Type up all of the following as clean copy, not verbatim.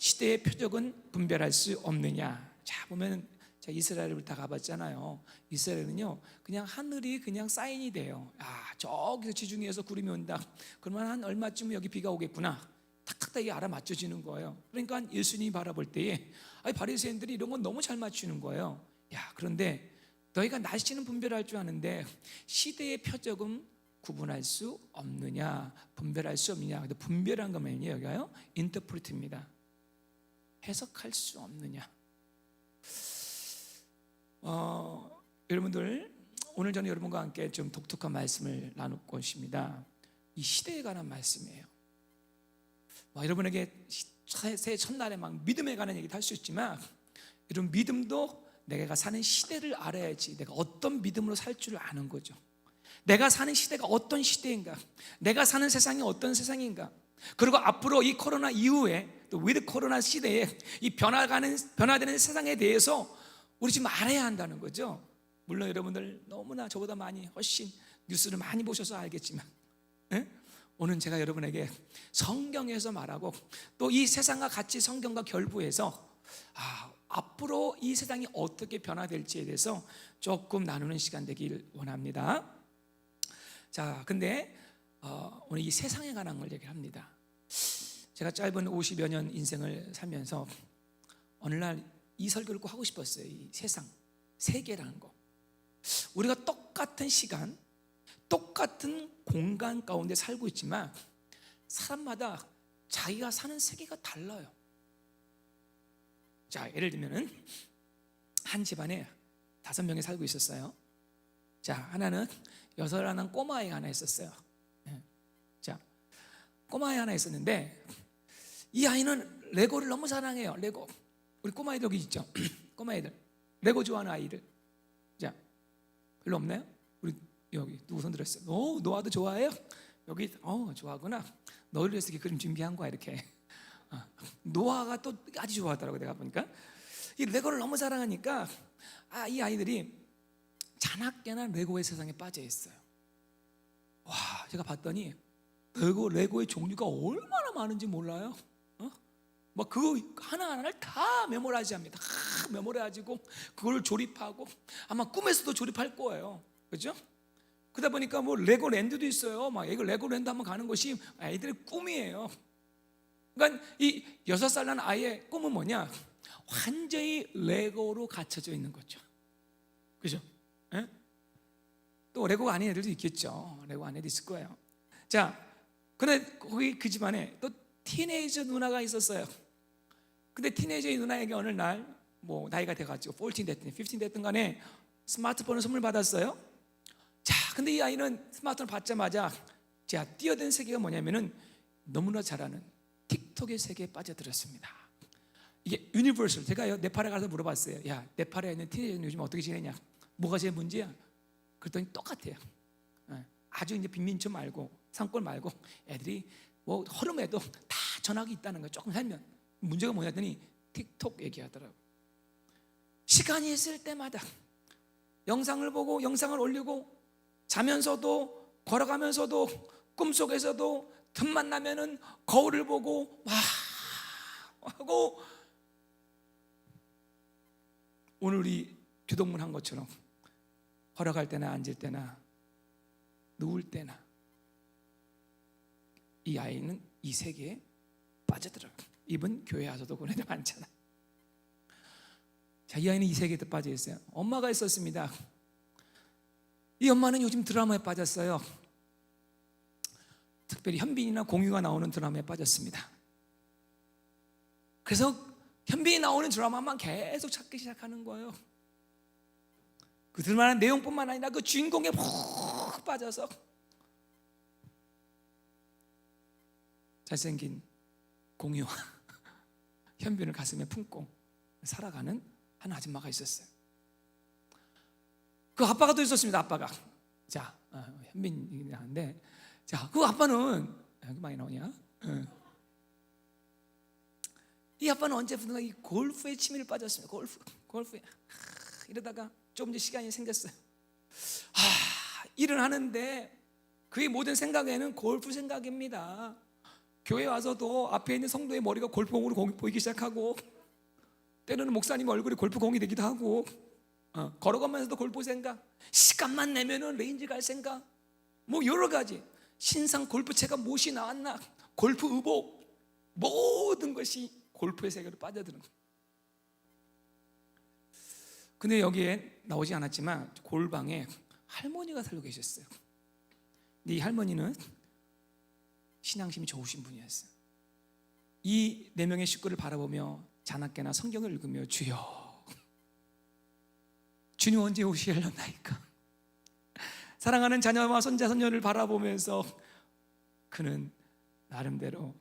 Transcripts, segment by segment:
시대의 표적은 분별할 수 없느냐. 자, 보면 제가 이스라엘을 다 가봤잖아요. 이스라엘은요, 그냥 하늘이 그냥 사인이 돼요. 아, 저기서 지중해에서 구름이 온다. 그러면 한 얼마쯤 여기 비가 오겠구나. 탁탁 이게 알아맞혀지는 거예요. 그러니까 예수님이 바라볼 때에 바리새인들이 이런 건 너무 잘 맞추는 거예요. 야, 그런데 너희가 날씨는 분별할 줄 아는데 시대의 표적은 구분할 수 없느냐, 분별할 수 없느냐. 근데 분별한 거면요, 여기가요, 인터프리트입니다. 해석할 수 없느냐. 여러분들, 오늘 저는 여러분과 함께 좀 독특한 말씀을 나눌 것입니다. 이 시대에 관한 말씀이에요. 여러분에게 새해 첫날에 막 믿음에 관한 얘기도 할 수 있지만, 이런 믿음도 내가 사는 시대를 알아야지 내가 어떤 믿음으로 살 줄 아는 거죠. 내가 사는 시대가 어떤 시대인가, 내가 사는 세상이 어떤 세상인가, 그리고 앞으로 이 코로나 이후에 또 위드 코로나 시대에 이 변화되는 세상에 대해서 우리 지금 알아야 한다는 거죠. 물론 여러분들 너무나 저보다 많이 훨씬 뉴스를 많이 보셔서 알겠지만, 오늘 제가 여러분에게 성경에서 말하고 또 이 세상과 같이 성경과 결부해서 앞으로 이 세상이 어떻게 변화될지에 대해서 조금 나누는 시간 되길 원합니다. 자, 근데 오늘 이 세상에 관한 걸 얘기를 합니다. 제가 짧은 50여 년 인생을 살면서 어느 날 이 설교를 꼭 하고 싶었어요. 이 세상, 세계라는 거. 우리가 똑같은 시간, 똑같은 공간 가운데 살고 있지만 사람마다 자기가 사는 세계가 달라요. 자, 예를 들면은 한 집안에 5명이 살고 있었어요. 자, 하나는 6살 꼬마아이가 하나 있었어요. 자, 꼬마아이 하나 있었는데 이 아이는 레고를 너무 사랑해요. 레고. 우리 꼬마아이들 여기 있죠? 꼬마아이들 레고 좋아하는 아이들. 자, 별로 없나요? 우리 여기 누구 손 들었어요? 노아도 좋아해요? 여기 좋아하구나. 너를 위해서 이렇게 그림 준비한 거야 이렇게. 노아가 또 아주 좋아하더라고. 내가 보니까 이 레고를 너무 사랑하니까 이 아이들이 자나깨나 레고의 세상에 빠져 있어요. 와, 제가 봤더니 레고의 종류가 얼마나 많은지 몰라요. 막 그거 하나하나를 다 메모라이즈합니다. 다 메모라이즈고 그걸 조립하고 아마 꿈에서도 조립할 거예요. 그렇죠? 그러다 보니까 뭐 레고랜드도 있어요. 막 이거 레고랜드 한번 가는 것이 아이들의 꿈이에요. 그러니까 이 6살 난 아이의 꿈은 뭐냐? 완전히 레고로 갖춰져 있는 거죠. 그죠? 또 레고가 아닌 애들도 있겠죠. 레고 아닌 애도 있을 거예요. 자, 근데 거기 그 집안에 또 티네이저 누나가 있었어요. 근데 티네이저의 누나에게 어느 날 뭐 나이가 돼가지고 14 됐든 15 됐든 간에 스마트폰을 선물 받았어요. 자, 근데 이 아이는 스마트폰을 받자마자 뛰어든 세계가 뭐냐면은 너무나 잘 아는 틱톡의 세계에 빠져들었습니다. 이게 유니버설. 제가 네팔에 가서 물어봤어요. 야, 네팔에 있는 티네이저는 요즘 어떻게 지내냐? 뭐가 제일 문제야? 그랬더니 똑같아요. 아주 이제 빈민촌 말고 산골 말고 애들이 뭐 허름해도 다 전화기 있다는 거 조금 하면 문제가 뭐냐더니 틱톡 얘기하더라고. 시간이 있을 때마다 영상을 보고 영상을 올리고 자면서도 걸어가면서도 꿈속에서도 틈만 나면은 거울을 보고 막 하고 오늘 우리 교동문 한 것처럼 걸어갈 때나 앉을 때나 누울 때나 이 아이는 이 세계에 빠져들어요. 이번 교회 와서도 그런 애들 많잖아. 자, 이 아이는 이 세계에 빠져 있어요. 엄마가 있었습니다. 이 엄마는 요즘 드라마에 빠졌어요. 특별히 현빈이나 공유가 나오는 드라마에 빠졌습니다. 그래서 현빈이 나오는 드라마만 계속 찾기 시작하는 거예요. 그 드라마의 내용뿐만 아니라 그 주인공에 푹 빠져서 잘생긴 공유와 현빈을 가슴에 품고 살아가는 한 아줌마가 있었어요. 그 아빠가 또 있었습니다. 아빠가. 자, 현빈이 나는데, 자, 그 아빠는 여기 많이 나오냐? 이 아빠는 언제부턴가 이 골프에 취미를 빠졌습니다. 골프에 이러다가 조금 더 시간이 생겼어요. 일을 하는데 그의 모든 생각에는 골프 생각입니다. 교회 와서도 앞에 있는 성도의 머리가 골프공으로 보이기 시작하고, 때로는 목사님 얼굴이 골프공이 되기도 하고, 걸어가면서도 골프 생각, 시간만 내면은 레인지 갈 생각, 뭐 여러 가지 신상 골프채가 무엇이 나왔나, 골프 의복, 모든 것이 골프의 세계로 빠져드는 거예요. 근데 여기에 나오지 않았지만 골방에 할머니가 살고 계셨어요. 근데 이 할머니는 신앙심이 좋으신 분이었어요. 이 4명의 식구를 바라보며 자나깨나 성경을 읽으며 주여, 주님 언제 오시려나이까. 사랑하는 자녀와 손자 손녀를 바라보면서 그는 나름대로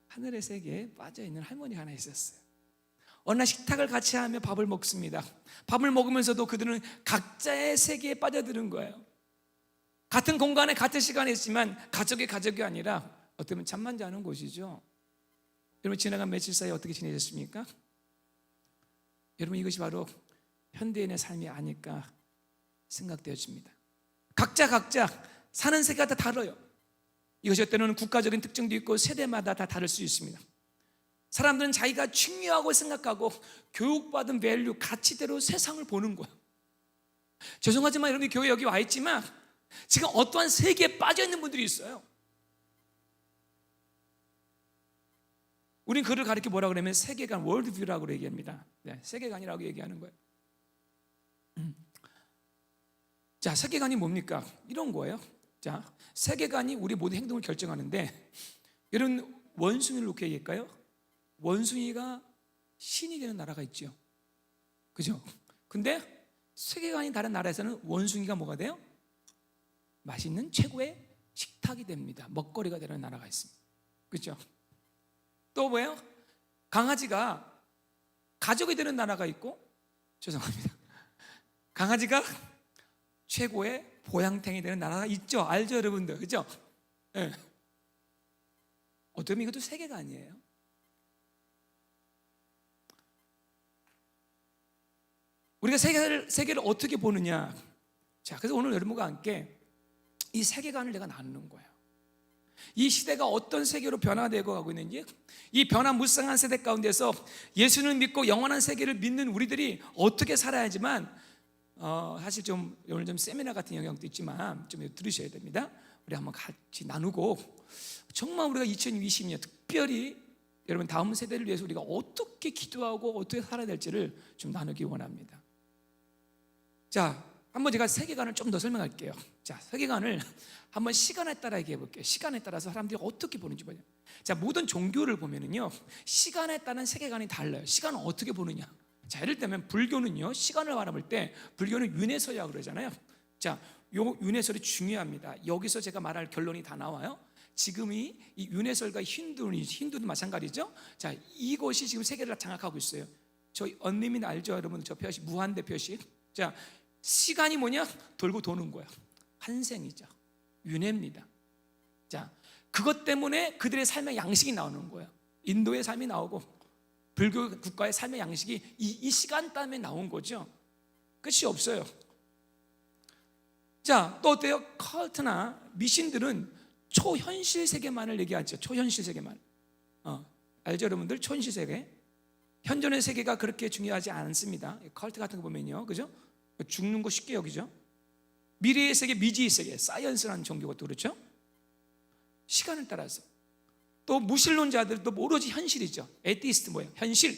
하늘의 세계에 빠져있는 할머니가 하나 있었어요. 어느 날 식탁을 같이 하며 밥을 먹습니다. 밥을 먹으면서도 그들은 각자의 세계에 빠져드는 거예요. 같은 공간에 같은 시간에 있지만 가족이 아니라 어쩌면 잠만 자는 곳이죠. 여러분, 지나간 며칠 사이에 어떻게 지내셨습니까? 여러분, 이것이 바로 현대인의 삶이 아닐까 생각되어집니다. 각자 사는 세계가 다 달라요. 이것이 때로는 국가적인 특징도 있고 세대마다 다 다를 수 있습니다. 사람들은 자기가 중요하고 생각하고 교육받은 밸류, 가치대로 세상을 보는 거예요. 죄송하지만 여러분이 교회 여기 와 있지만 지금 어떠한 세계에 빠져 있는 분들이 있어요. 우린 그를 가리켜 뭐라 그러면 세계관, 월드뷰라고 얘기합니다. 네, 세계관이라고 얘기하는 거예요. 자, 세계관이 뭡니까? 이런 거예요. 자, 세계관이 우리 모든 행동을 결정하는데, 여러분 원숭이를 놓고 얘기할까요? 원숭이가 신이 되는 나라가 있죠. 그죠? 근데 세계관이 다른 나라에서는 원숭이가 뭐가 돼요? 맛있는 최고의 식탁이 됩니다. 먹거리가 되는 나라가 있습니다. 그죠? 또 뭐예요? 강아지가 가족이 되는 나라가 있고, 죄송합니다, 강아지가 최고의 보양탱이 되는 나라가 있죠. 알죠, 여러분들? 그죠? 네. 어쩌면 이것도 세계관이에요. 우리가 세계를 어떻게 보느냐. 자, 그래서 오늘 여러분과 함께 이 세계관을 내가 나누는 거예요. 이 시대가 어떤 세계로 변화되고 가고 있는지, 이 변화무쌍한 세대 가운데서 예수를 믿고 영원한 세계를 믿는 우리들이 어떻게 살아야지만, 사실 좀 오늘 좀 세미나 같은 영역도 있지만 좀 들으셔야 됩니다. 우리 한번 같이 나누고, 정말 우리가 2020년 특별히 여러분 다음 세대를 위해서 우리가 어떻게 기도하고 어떻게 살아야 될지를 좀 나누기 원합니다. 자, 한번 제가 세계관을 좀 더 설명할게요. 자, 세계관을 한번 시간에 따라 얘기해 볼게요. 시간에 따라서 사람들이 어떻게 보는지 보냐. 자, 모든 종교를 보면은요, 시간에 따른 세계관이 달라요. 시간을 어떻게 보느냐. 자, 예를 들면 불교는요, 시간을 바라볼 때 불교는 윤회설이라고 그러잖아요. 자, 요 윤회설이 중요합니다. 여기서 제가 말할 결론이 다 나와요. 지금 이 윤회설과 힌두도 마찬가지죠. 자, 이것이 지금 세계를 장악하고 있어요. 저희 언니민 알죠, 여러분? 저 표시, 무한대 표시. 자, 시간이 뭐냐? 돌고 도는 거야. 환생이죠. 윤회입니다. 자, 그것 때문에 그들의 삶의 양식이 나오는 거예요. 인도의 삶이 나오고 불교 국가의 삶의 양식이 이 시간 때문에 나온 거죠. 끝이 없어요. 자, 또 어때요? 컬트나 미신들은 초현실 세계만을 얘기하죠. 초현실 세계만. 알죠, 여러분들? 초현실 세계. 현존의 세계가 그렇게 중요하지 않습니다. 컬트 같은 거 보면요, 그죠? 죽는 거 쉽게 여기죠. 미래의 세계, 미지의 세계, 사이언스라는 종교가 또 그렇죠. 시간을 따라서. 또 무신론자들도 오로지 현실이죠. 에티스트 뭐예요? 현실.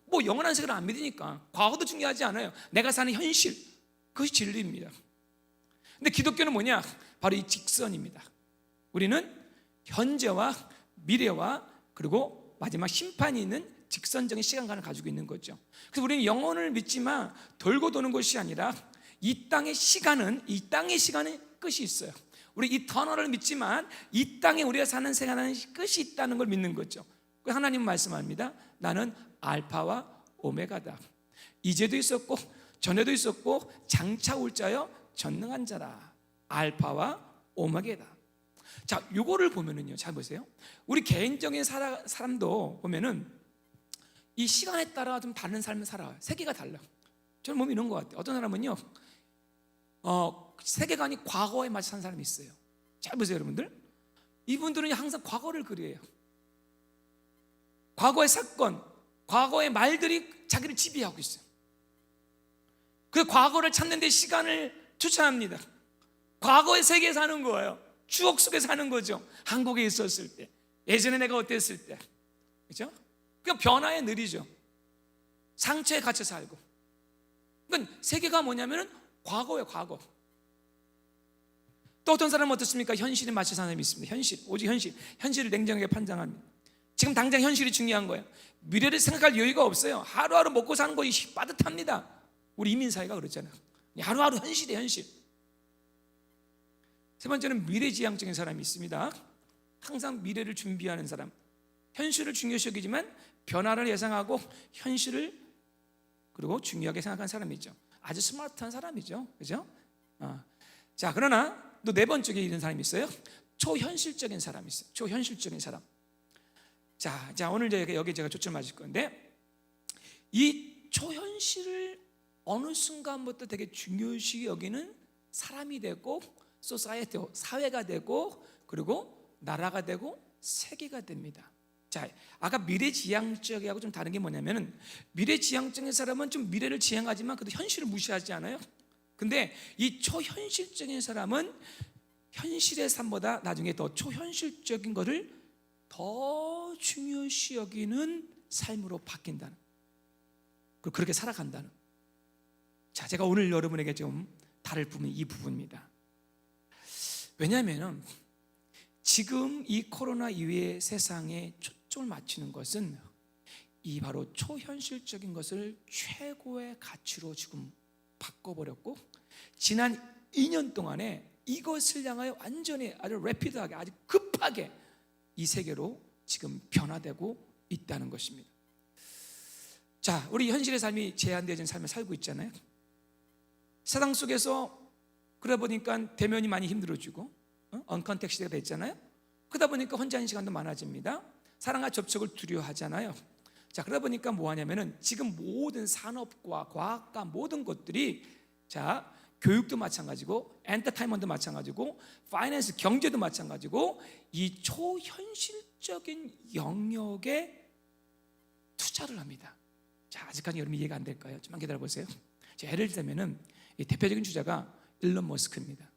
뭐 영원한 세계를 안 믿으니까 과거도 중요하지 않아요. 내가 사는 현실, 그것이 진리입니다. 근데 기독교는 뭐냐? 바로 이 직선입니다. 우리는 현재와 미래와 그리고 마지막 심판이 있는 직선적인 시간관을 가지고 있는 거죠. 그래서 우리는 영혼을 믿지만 돌고 도는 것이 아니라 이 땅의 시간은 끝이 있어요. 우리 이 터널을 믿지만 이 땅에 우리가 사는 생활하는 끝이 있다는 걸 믿는 거죠. 하나님은 말씀합니다. 나는 알파와 오메가다. 이제도 있었고 전에도 있었고 장차 올 자여 전능한 자라. 알파와 오메가다. 자, 요거를 보면은요, 잘 보세요. 우리 개인적인 사람도 보면은 이 시간에 따라 좀 다른 삶을 살아요. 세계가 달라. 저는 몸이 이런 것 같아요. 어떤 사람은요, 세계관이 과거에 맞춰 사는 사람이 있어요. 잘 보세요, 여러분들. 이분들은 항상 과거를 그리워요. 과거의 사건, 과거의 말들이 자기를 지배하고 있어요. 그 과거를 찾는 데 시간을 투자합니다. 과거의 세계에 사는 거예요. 추억 속에 사는 거죠. 한국에 있었을 때, 예전에 내가 어땠을 때, 그렇죠? 그냥 변화에 느리죠. 상처에 갇혀 살고. 그러니까 세계가 뭐냐면은 과거예요, 과거. 또 어떤 사람은 어떻습니까? 현실에 맞춰 사는 사람이 있습니다. 현실, 오직 현실. 현실을 냉정하게 판단합니다. 지금 당장 현실이 중요한 거예요. 미래를 생각할 여유가 없어요. 하루하루 먹고 사는 것이 빠듯합니다. 우리 이민사회가 그렇잖아요. 하루하루 현실이에요, 현실. 세 번째는 미래지향적인 사람이 있습니다. 항상 미래를 준비하는 사람. 현실을 중요시 여기지만 변화를 예상하고 현실을 그리고 중요하게 생각하는 사람이죠. 아주 스마트한 사람이죠. 그죠? 자, 그러나 또 네 번째에 이런 사람이 있어요. 초현실적인 사람이 있어요. 초현실적인 사람. 자, 오늘 여기 제가 초점 맞을 건데, 이 초현실을 어느 순간부터 되게 중요시 여기는 사람이 되고, 소사이어티, 사회가 되고, 그리고 나라가 되고, 세계가 됩니다. 자, 아까 미래지향적이하고 좀 다른 게 뭐냐면은, 미래지향적인 사람은 좀 미래를 지향하지만 그래도 현실을 무시하지 않아요? 근데 이 초현실적인 사람은 현실의 삶보다 나중에 더 초현실적인 것을 더 중요시 여기는 삶으로 바뀐다는, 그리고 그렇게 살아간다는. 자, 제가 오늘 여러분에게 좀 다룰 부분이 이 부분입니다. 왜냐하면 지금 이 코로나 이후의 세상에 초점을 맞추는 것은 이 바로 초현실적인 것을 최고의 가치로 지금 바꿔버렸고, 지난 2년 동안에 이것을 향하여 완전히 아주 래피드하게, 아주 급하게 이 세계로 지금 변화되고 있다는 것입니다. 자, 우리 현실의 삶이 제한되어진 삶을 살고 있잖아요. 세상 속에서 그러다 보니까 대면이 많이 힘들어지고 언컨택 시대가 됐잖아요. 그러다 보니까 혼자 있는 시간도 많아집니다. 사람과 접촉을 두려워하잖아요. 자, 그러다 보니까 뭐 하냐면은 지금 모든 산업과 과학과 모든 것들이, 자, 교육도 마찬가지고 엔터테인먼트도 마찬가지고 파이낸스, 경제도 마찬가지고 이 초현실적인 영역에 투자를 합니다. 자, 아직까지 여러분 이해가 안 될까요? 좀만 기다려 보세요. 예를 들면은 이 대표적인 주자가 일론 머스크입니다.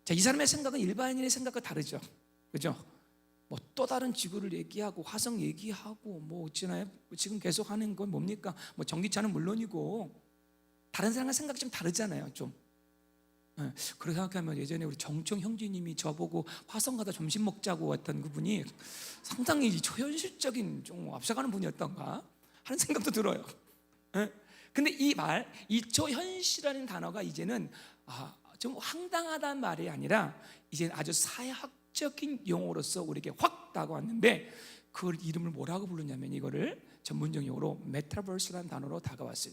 자, 이 사람의 생각은 일반인의 생각과 다르죠. 그죠? 뭐 또 다른 지구를 얘기하고 화성 얘기하고 뭐 있잖아요. 지금 계속 하는 건 뭡니까? 뭐 전기차는 물론이고 다른 사람과 생각이 좀 다르잖아요. 좀. 그렇게 생각하면 예전에 우리 정청 형제님이 저보고 화성 가다 점심 먹자고 했던 그분이 상당히 초현실적인 좀 앞서가는 분이었던가 하는 생각도 들어요. 근데 이 초현실이라는 단어가 이제는 좀 황당하다는 말이 아니라 이제 아주 사회학적인 용어로서 우리에게 확 다가왔는데, 그 이름을 뭐라고 부르냐면 이거를 전문적 용어로 메타버스라는 단어로 다가왔어요.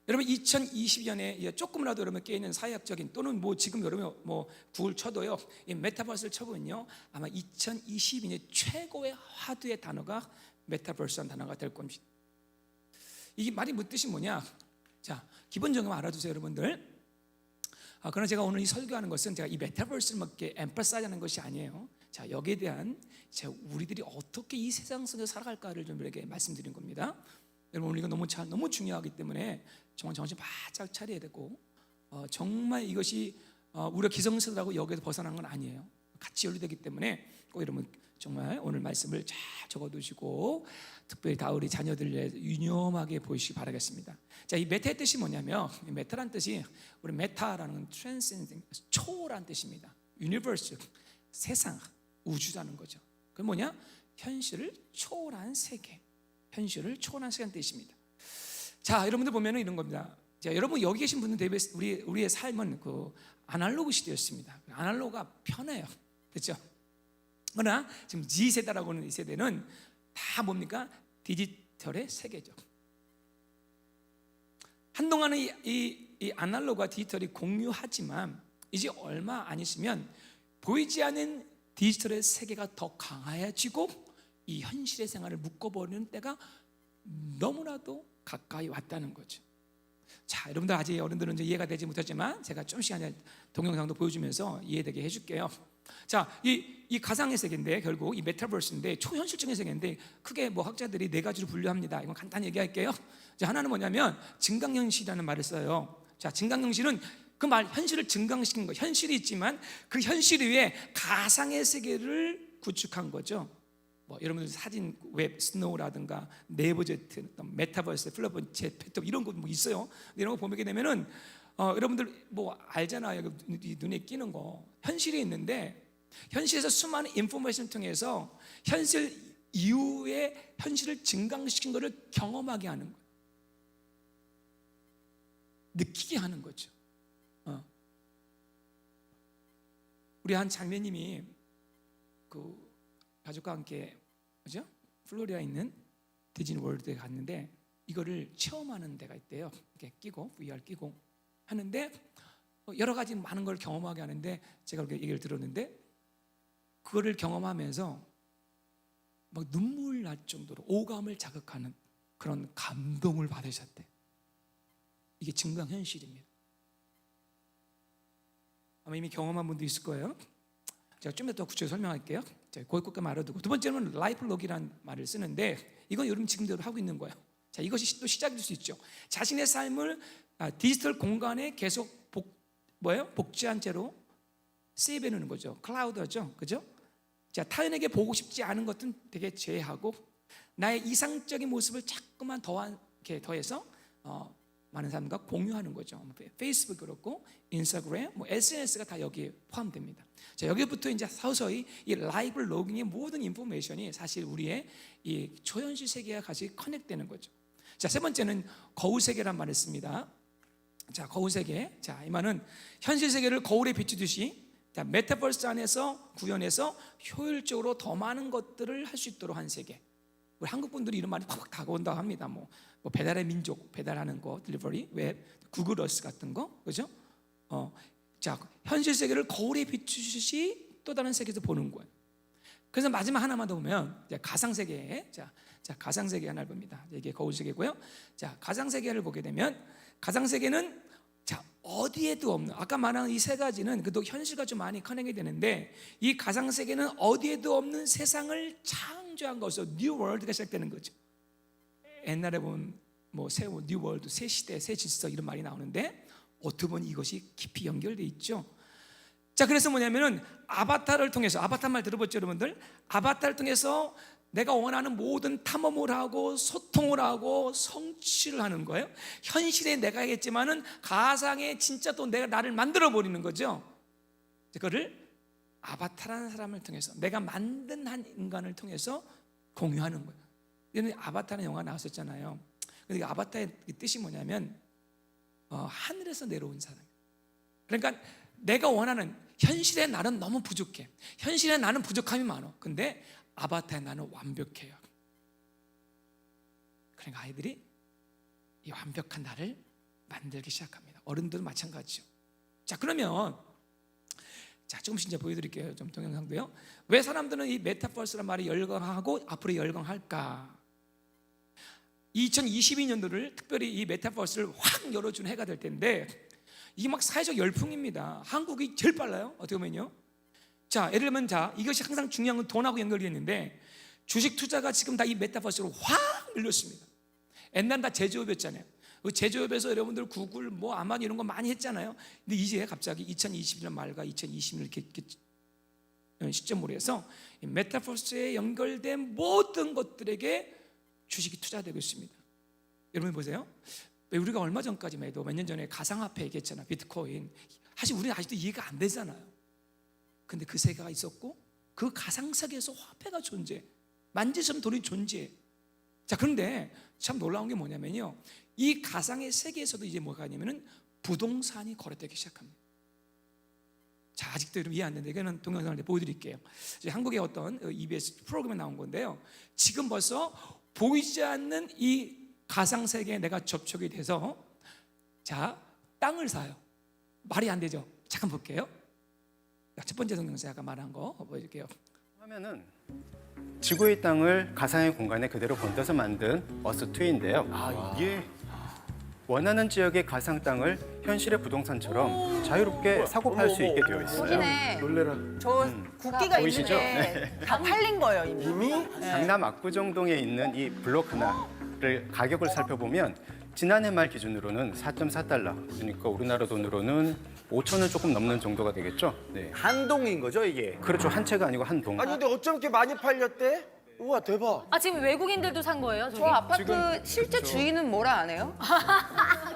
여러분 2020년에 조금이라도 여러분 깨있는 사회학적인 또는 뭐 지금 여러분 뭐 구글 쳐도요, 이 메타버스를 쳐보면요 아마 2022년 최고의 화두의 단어가 메타버스라는 단어가 될 겁니다. 이게 말이 뜻이 뭐냐? 자, 기본적으로 알아두세요, 여러분들. 그러나 제가 오늘 이 설교하는 것은 제가 이 메타버스를 막 이렇게 엠파사이즈하는 것이 아니에요. 자, 여기에 대한 우리들이 어떻게 이 세상 속에서 살아갈까를 좀 이렇게 말씀드린 겁니다. 여러분 오늘 이거 너무 중요하기 때문에 정말 정신 바짝 차려야 되고, 정말 이것이 우리가 기성세대라고 여기에서 벗어난 건 아니에요. 같이 연루되기 때문에 꼭 여러분 정말 오늘 말씀을 잘 적어두시고 특별히 다 우리 자녀들에 유념하게 보시기 바라겠습니다. 자, 이 메타의 뜻이 뭐냐면, 이 메타란 뜻이 우리 메타라는 transcending, 초월한 뜻입니다. universe, 세상, 우주라는 거죠. 그게 뭐냐? 현실을 초월한 세계, 현실을 초월한 세계라는 뜻입니다. 자, 여러분들 보면은 이런 겁니다. 자, 여러분 여기 계신 분들 대비 우리의 삶은 그 아날로그 시대였습니다. 아날로그가 편해요, 그렇죠? 그러나 지금 G세대라고 하는 이 세대는 다 뭡니까? 디지털의 세계죠. 한동안은 이 아날로그와 디지털이 공유하지만 이제 얼마 안 있으면 보이지 않는 디지털의 세계가 더 강해지고 이 현실의 생활을 묶어버리는 때가 너무나도 가까이 왔다는 거죠. 자, 여러분들 아직 어른들은 이제 이해가 되지 못하지만 제가 좀 시간에 동영상도 보여주면서 이해되게 해줄게요. 자, 이 가상의 세계인데 결국 이 메타버스인데 초현실적인 세계인데 크게 뭐 학자들이 네 가지로 분류합니다. 이건 간단히 얘기할게요. 자, 하나는 뭐냐면 증강현실이라는 말을 써요. 자, 증강현실은 그 말 현실을 증강시킨 거, 현실이 있지만 그 현실 위에 가상의 세계를 구축한 거죠. 뭐 여러분들 사진 웹 스노우라든가 네이버제트, 메타버스, 플러번 제트 이런 거 뭐 있어요. 이런 거 보게 되면은 여러분들 뭐 알잖아요. 눈에 끼는 거 현실이 있는데 현실에서 수많은 인포메이션을 통해서 현실 이후에 현실을 증강시킨 것을 경험하게 하는 거예요. 느끼게 하는 거죠. 우리 한 장모님이 그 가족과 함께 그죠? 플로리다에 있는 디즈니 월드에 갔는데 이거를 체험하는 데가 있대요. 이렇게 끼고 VR 끼고 하는데 여러 가지 많은 걸 경험하게 하는데 제가 그렇게 얘기를 들었는데 그거를 경험하면서 막 눈물 날 정도로 오감을 자극하는 그런 감동을 받으셨대. 이게 증강현실입니다. 아마 이미 경험한 분도 있을 거예요. 제가 좀 더 구체적으로 설명할게요. 그것까지 알아두고 두 번째는 라이프록이라는 말을 쓰는데 이건 여러분 지금대로 하고 있는 거예요. 자, 이것이 또 시작일 수 있죠. 자신의 삶을 디지털 공간에 계속 복제한 채로 세이브해 놓는 거죠. 클라우드죠, 그죠? 자, 타인에게 보고 싶지 않은 것은 되게 제외하고 나의 이상적인 모습을 자꾸만 더해서 많은 사람과 공유하는 거죠. 페이스북 그렇고 인스타그램, 뭐 SNS가 다 여기에 포함됩니다. 자, 여기부터 이제 서서히 이 라이브 로깅의 모든 인포메이션이 사실 우리의 이 초현실 세계와 같이 커넥되는 거죠. 자, 세 번째는 거울 세계란 말을 씁니다. 자, 거울 세계. 자, 이 말은 현실 세계를 거울에 비추듯이 메타버스 안에서 구현해서 효율적으로 더 많은 것들을 할 수 있도록 한 세계. 우리 한국 분들이 이런 말이 팍팍 다가온다고 합니다. 뭐 배달의 민족, 배달하는 거, 딜리버리, 웹, 구글 어스 같은 거, 그죠? 자, 현실 세계를 거울에 비추듯이 또 다른 세계에서 보는 거예요. 그래서 마지막 하나만 더 보면 가상 세계, 자, 가상 세계 하나를 봅니다. 이게 거울 세계고요. 자, 가상 세계를 보게 되면 가상 세계는 자, 어디에도 없는 아까 말한 이 세 가지는 그래도 현실과 좀 많이 커넥이 되는데 이 가상 세계는 어디에도 없는 세상을 창조한 것으로 뉴 월드가 시작되는 거죠. 옛날에 보면 뭐 새 뉴 월드, 새 시대, 새 질서 이런 말이 나오는데 어떻게 보면 이것이 깊이 연결돼 있죠. 자, 그래서 뭐냐면은 아바타를 통해서 아바타 말 들어봤죠, 여러분들? 아바타를 통해서 내가 원하는 모든 탐험을 하고 소통을 하고 성취를 하는 거예요. 현실에 내가 있지만은 가상에 진짜 또 내가 나를 만들어 버리는 거죠. 그거를 아바타라는 사람을 통해서 내가 만든 한 인간을 통해서 공유하는 거예요. 이런 아바타는 영화 나왔었잖아요. 근데 아바타의 뜻이 뭐냐면 하늘에서 내려온 사람. 그러니까 내가 원하는 현실에 나는 너무 부족해. 현실에 나는 부족함이 많아. 근데 아바타에 나는 완벽해요. 그러니까 아이들이 이 완벽한 나를 만들기 시작합니다. 어른들도 마찬가지죠. 자, 그러면 자, 조금씩 이제 보여드릴게요. 좀 동영상도요. 왜 사람들은 이 메타버스란 말이 열광하고 앞으로 열광할까? 2022년도를 특별히 이 메타버스를 확 열어준 해가 될 텐데 이게 막 사회적 열풍입니다. 한국이 제일 빨라요. 어떻게 보면요. 자, 예를 들면 자, 이것이 항상 중요한 건 돈하고 연결되어 있는데 주식 투자가 지금 다 이 메타버스로 확 늘렸습니다. 옛날엔 다 제조업이었잖아요. 그 제조업에서 여러분들 구글, 뭐 아마존 이런 거 많이 했잖아요. 근데 이제 갑자기 2021년 말과 2020년 이렇게 시점으로 해서 이 메타버스에 연결된 모든 것들에게 주식이 투자되고 있습니다. 여러분 보세요. 우리가 얼마 전까지만 해도 몇 년 전에 가상화폐 얘기했잖아. 비트코인. 사실 우리는 아직도 이해가 안 되잖아요. 근데 그 세계가 있었고 그 가상세계에서 화폐가 존재해. 만지면 돈이 존재해. 자, 그런데 참 놀라운 게 뭐냐면요, 이 가상의 세계에서도 이제 뭐가 있냐면은 부동산이 거래되기 시작합니다. 자, 아직도 여러분 이해 안 되는데 이거는 동영상을 보여드릴게요. 한국의 어떤 EBS 프로그램에 나온 건데요, 지금 벌써 보이지 않는 이 가상세계에 내가 접촉이 돼서 자, 땅을 사요. 말이 안 되죠. 잠깐 볼게요. 첫 번째 동영상 아까 말한 거 보여드릴게요. 화면은 지구의 땅을 가상의 공간에 그대로 건져서 만든 어스2인데요. 이게 원하는 지역의 가상 땅을 현실의 부동산처럼 자유롭게 사고 팔 수 있게 되어 있어요. 여기네. 놀래라. 저 국기가 보이시죠? 있는데 다 팔린 거예요 이미. 이미? 강남 압구정동에 있는 이 블록 하나를 가격을 살펴보면 지난해 말 기준으로는 4.4달러, 그러니까 우리나라 돈으로는 5천 원 조금 넘는 정도가 되겠죠. 네. 한동인 거죠, 이게? 그렇죠. 한 채가 아니고 한 동. 아니 근데 어쩜 이렇게 많이 팔렸대? 우와 대박. 아 지금 외국인들도 산 거예요? 저기? 저 아파트 지금 실제 주인은 뭐라 안 해요?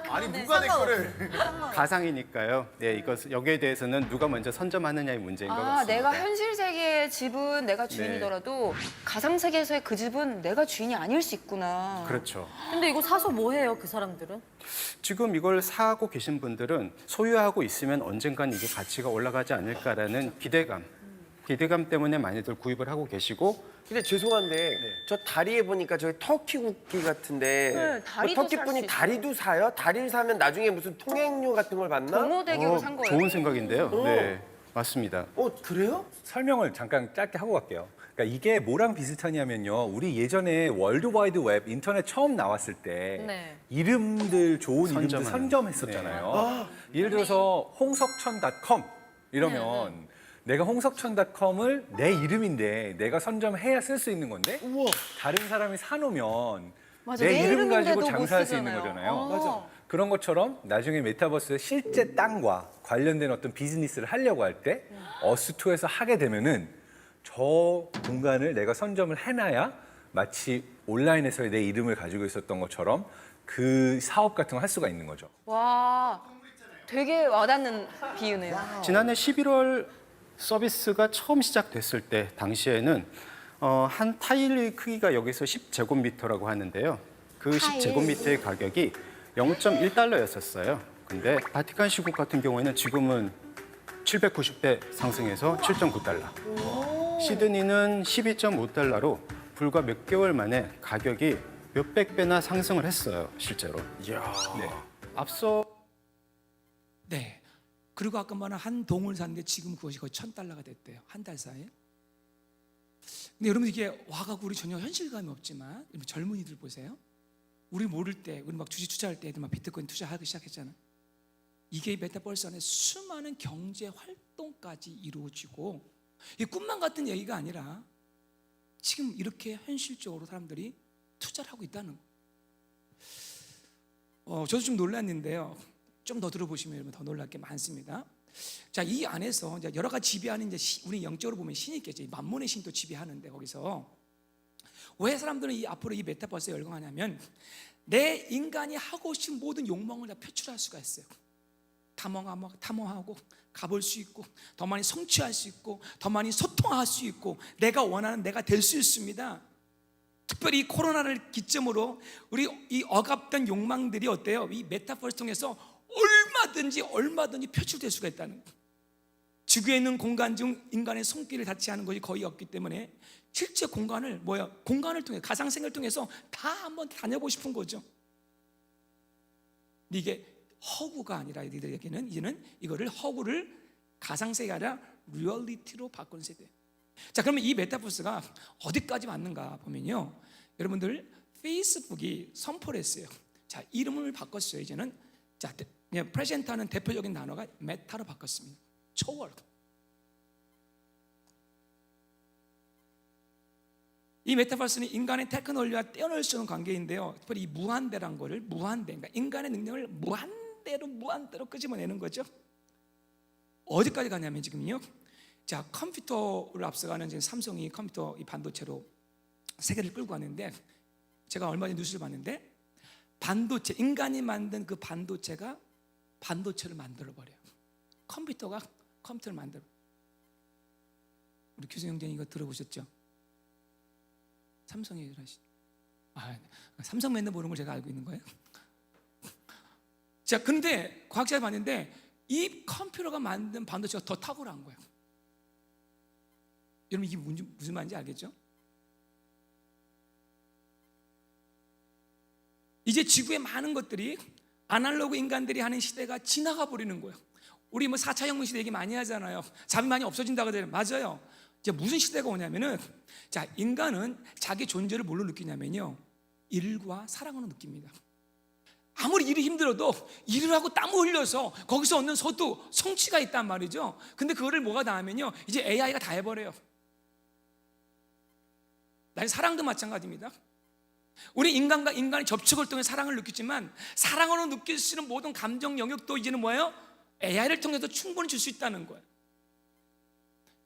아니 누가 내 거를? 가상이니까요. 네, 이것 여기에 대해서는 누가 먼저 선점하느냐의 문제인 것 아, 같습니다. 내가 현실 세계의 집은 내가 주인이더라도 가상 세계에서의 그 집은 내가 주인이 아닐 수 있구나. 그렇죠. 근데 이거 사서 뭐 해요 그 사람들은? 지금 이걸 사고 계신 분들은 소유하고 있으면 언젠간 이게 가치가 올라가지 않을까라는 기대감 때문에 많이들 구입을 하고 계시고 근데 죄송한데 저 다리에 보니까 저기 터키 국기 같은데 네, 다리도 터키 살 분이 수 다리도 사요? 다리를 사면 나중에 무슨 통행료 같은 걸 받나? 동호대교를 산 거예요. 좋은 생각인데요. 네, 맞습니다. 그래요? 설명을 잠깐 짧게 하고 갈게요. 그러니까 이게 뭐랑 비슷하냐면요. 우리 예전에 월드와이드 웹 인터넷 처음 나왔을 때 네. 이름들 좋은 이름들 선점하는. 선점했었잖아요. 예를 들어서 홍석천.com 이러면 내가 홍석천.com을 내 이름인데 내가 선점해야 쓸 수 있는 건데 다른 사람이 사놓으면 맞아, 내 내 이름 가지고 이름인데도 못 장사할 수 있는 쓰잖아요. 거잖아요. 맞아. 그런 것처럼 나중에 메타버스의 실제 땅과 관련된 어떤 비즈니스를 하려고 할 때 어스2에서 하게 되면은 저 공간을 내가 선점을 해놔야 마치 온라인에서의 내 이름을 가지고 있었던 것처럼 그 사업 같은 걸 할 수가 있는 거죠. 와, 되게 와닿는 비유네요. 지난해 11월 서비스가 처음 시작됐을 때 당시에는 한 타일의 크기가 여기서 10제곱미터라고 하는데요. 그 10제곱미터의 가격이 0.1달러였었어요. 근데 바티칸 시국 같은 경우에는 지금은 790배 상승해서 7.9달러. 시드니는 12.5달러로 불과 몇 개월 만에 가격이 몇백 배나 상승을 했어요, 실제로. 이야. 네. 앞서 네. 그리고 아까 말한 한 동을 샀는데 지금 그것이 거의 1,000달러가 됐대요. 한 달 사이에. 근데 여러분 이게 와가고 우리 전혀 현실감이 없지만 젊은이들 보세요. 우리 모를 때, 우리 막 주식 투자할 때 애들 막 비트코인 투자하기 시작했잖아. 이게 메타버스 안에 수많은 경제 활동까지 이루어지고 이 꿈만 같은 얘기가 아니라 지금 이렇게 현실적으로 사람들이 투자를 하고 있다는 거. 저도 좀 놀랐는데요. 좀 더 들어보시면 여러분 더 놀랄 게 많습니다. 자, 이 안에서 이제 여러 가지 지배하는 이제 우리 영적으로 보면 신이 있겠죠. 만몬의 신도 지배하는데 거기서 왜 사람들은 이 앞으로 이 메타버스에 열광하냐면 내 인간이 하고 싶은 모든 욕망을 다 표출할 수가 있어요. 탐험하고 가볼 수 있고 더 많이 성취할 수 있고 더 많이 소통할 수 있고 내가 원하는 내가 될 수 있습니다. 특별히 이 코로나를 기점으로 우리 이 억압된 욕망들이 어때요? 이 메타버스 통해서 얼마든지 표출될 수가 있다는 거예요. 지구에 있는 공간 중 인간의 손길을 닿지 않은 것이 거의 없기 때문에 실제 공간을 공간을 통해 가상세계를 통해서 다 한번 다녀보고 싶은 거죠. 근데 이게 허구가 아니라 이들에게는 이제는 이거를 허구를 가상세계가 아니라 리얼리티로 바꾸는 세대. 자, 그러면 이 메타버스가 어디까지 맞는가 보면요, 여러분들 페이스북이 선포를 했어요. 자, 이름을 바꿨어요. 이제는 자, 프레젠트하는 대표적인 단어가 메타로 바꿨습니다. 초월. 이 메타버스는 인간의 테크놀로지와 떼어놓을 수 없는 관계인데요. 특별히 이 무한대란 거를 그러니까 인간의 능력을 무한대로 끄집어내는 거죠. 어디까지 가냐면 지금요. 자, 컴퓨터를 앞서가는 지금 삼성이 컴퓨터 이 반도체로 세계를 끌고 가는데 제가 얼마 전에 뉴스를 봤는데 반도체, 인간이 만든 그 반도체가 반도체를 만들어 버려요. 컴퓨터가 컴퓨터를 만들어. 우리 교수 형제님 이거 들어보셨죠? 삼성이 일하시. 삼성 맨날 모르는 걸 제가 알고 있는 거예요. 자, 근데 과학자가 봤는데 이 컴퓨터가 만든 반도체가 더 탁월한 거예요. 여러분 이게 무슨 말인지 알겠죠? 이제 지구의 많은 것들이 아날로그 인간들이 하는 시대가 지나가 버리는 거예요. 우리 4차 혁명 시대 얘기 많이 하잖아요. 잠이 많이 없어진다고 하잖아요. 맞아요. 이제 무슨 시대가 오냐면은, 자, 인간은 자기 존재를 뭘로 느끼냐면요, 일과 사랑으로 느낍니다. 아무리 일이 힘들어도 일을 하고 땀을 흘려서 거기서 얻는 소득, 성취가 있단 말이죠. 근데 그거를 뭐가 다 하면요, 이제 AI가 다 해버려요. 나의 사랑도 마찬가지입니다. 우리 인간과 인간의 접촉을 통해 사랑을 느끼지만 사랑으로 느낄 수 있는 모든 감정 영역도 이제는 뭐예요? AI를 통해서 충분히 줄 수 있다는 거예요.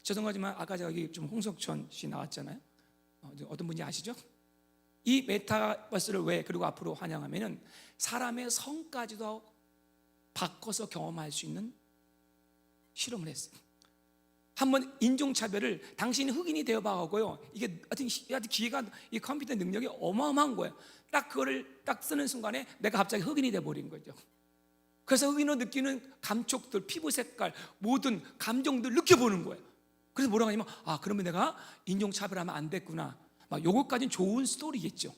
죄송하지만 아까 저기 좀 홍석천 씨 나왔잖아요. 어떤 분인지 아시죠? 이 메타버스를 왜 그리고 앞으로 환영하면은 사람의 성까지도 바꿔서 경험할 수 있는 실험을 했어요. 한번 인종차별을 당신이 흑인이 되어봐가고요, 이게 하여튼 기회가, 이 컴퓨터 능력이 어마어마한 거예요. 딱 그거를 딱 쓰는 순간에 내가 갑자기 흑인이 돼버린 거죠. 그래서 흑인으로 느끼는 감촉들, 피부 색깔, 모든 감정들 느껴보는 거예요. 그래서 뭐라고 하냐면, 아, 그러면 내가 인종차별하면 안 됐구나. 막 요거까지는 좋은 스토리겠죠.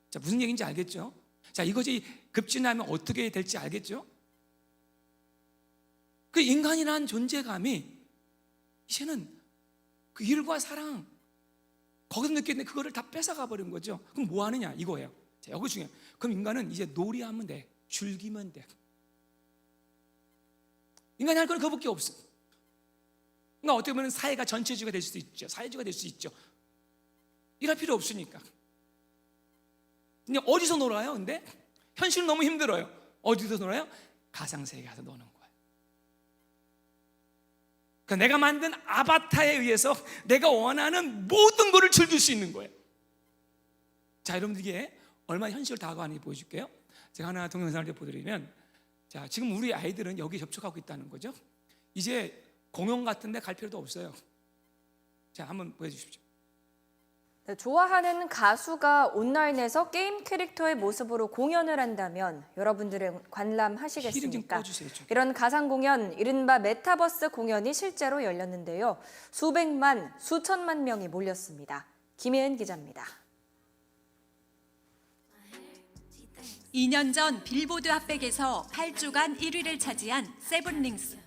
자, 무슨 얘기인지 알겠죠? 자, 이것이 급진하면 어떻게 될지 알겠죠? 그 인간이라는 존재감이 이제는 그 일과 사랑, 거기서 느끼는데 그거를 다 뺏어가 버린 거죠. 그럼 뭐 하느냐 이거예요. 자, 여기 중요해요. 그럼 인간은 이제 놀이하면 돼, 즐기면 돼. 인간이 할 건 그거밖에 없어. 그러니까 어떻게 보면 사회가 전체주의가 될 수도 있죠. 사회주의가 될 수 있죠. 일할 필요 없으니까. 근데 어디서 놀아요? 근데 현실은 너무 힘들어요. 어디서 놀아요? 가상세계에 가서 노는 거예요. 그러니까 내가 만든 아바타에 의해서 내가 원하는 모든 것을 즐길 수 있는 거예요. 자, 여러분들 이게 얼마나 현실을 다가가는지 보여줄게요. 제가 하나 동영상을 보여드리면, 자, 지금 우리 아이들은 여기 접촉하고 있다는 거죠. 이제 공연 같은 데 갈 필요도 없어요. 자, 한번 보여주십시오. 네, 좋아하는 가수가 온라인에서 게임 캐릭터의 모습으로 공연을 한다면 여러분들은 히링 좀 관람하시겠습니까? 꺼주세요. 좀. 이런 가상 공연, 이른바 메타버스 공연이 실제로 열렸는데요. 수백만, 수천만 명이 몰렸습니다. 김혜은 기자입니다. 2년 전 빌보드 핫백에서 8주간 1위를 차지한 세븐링스.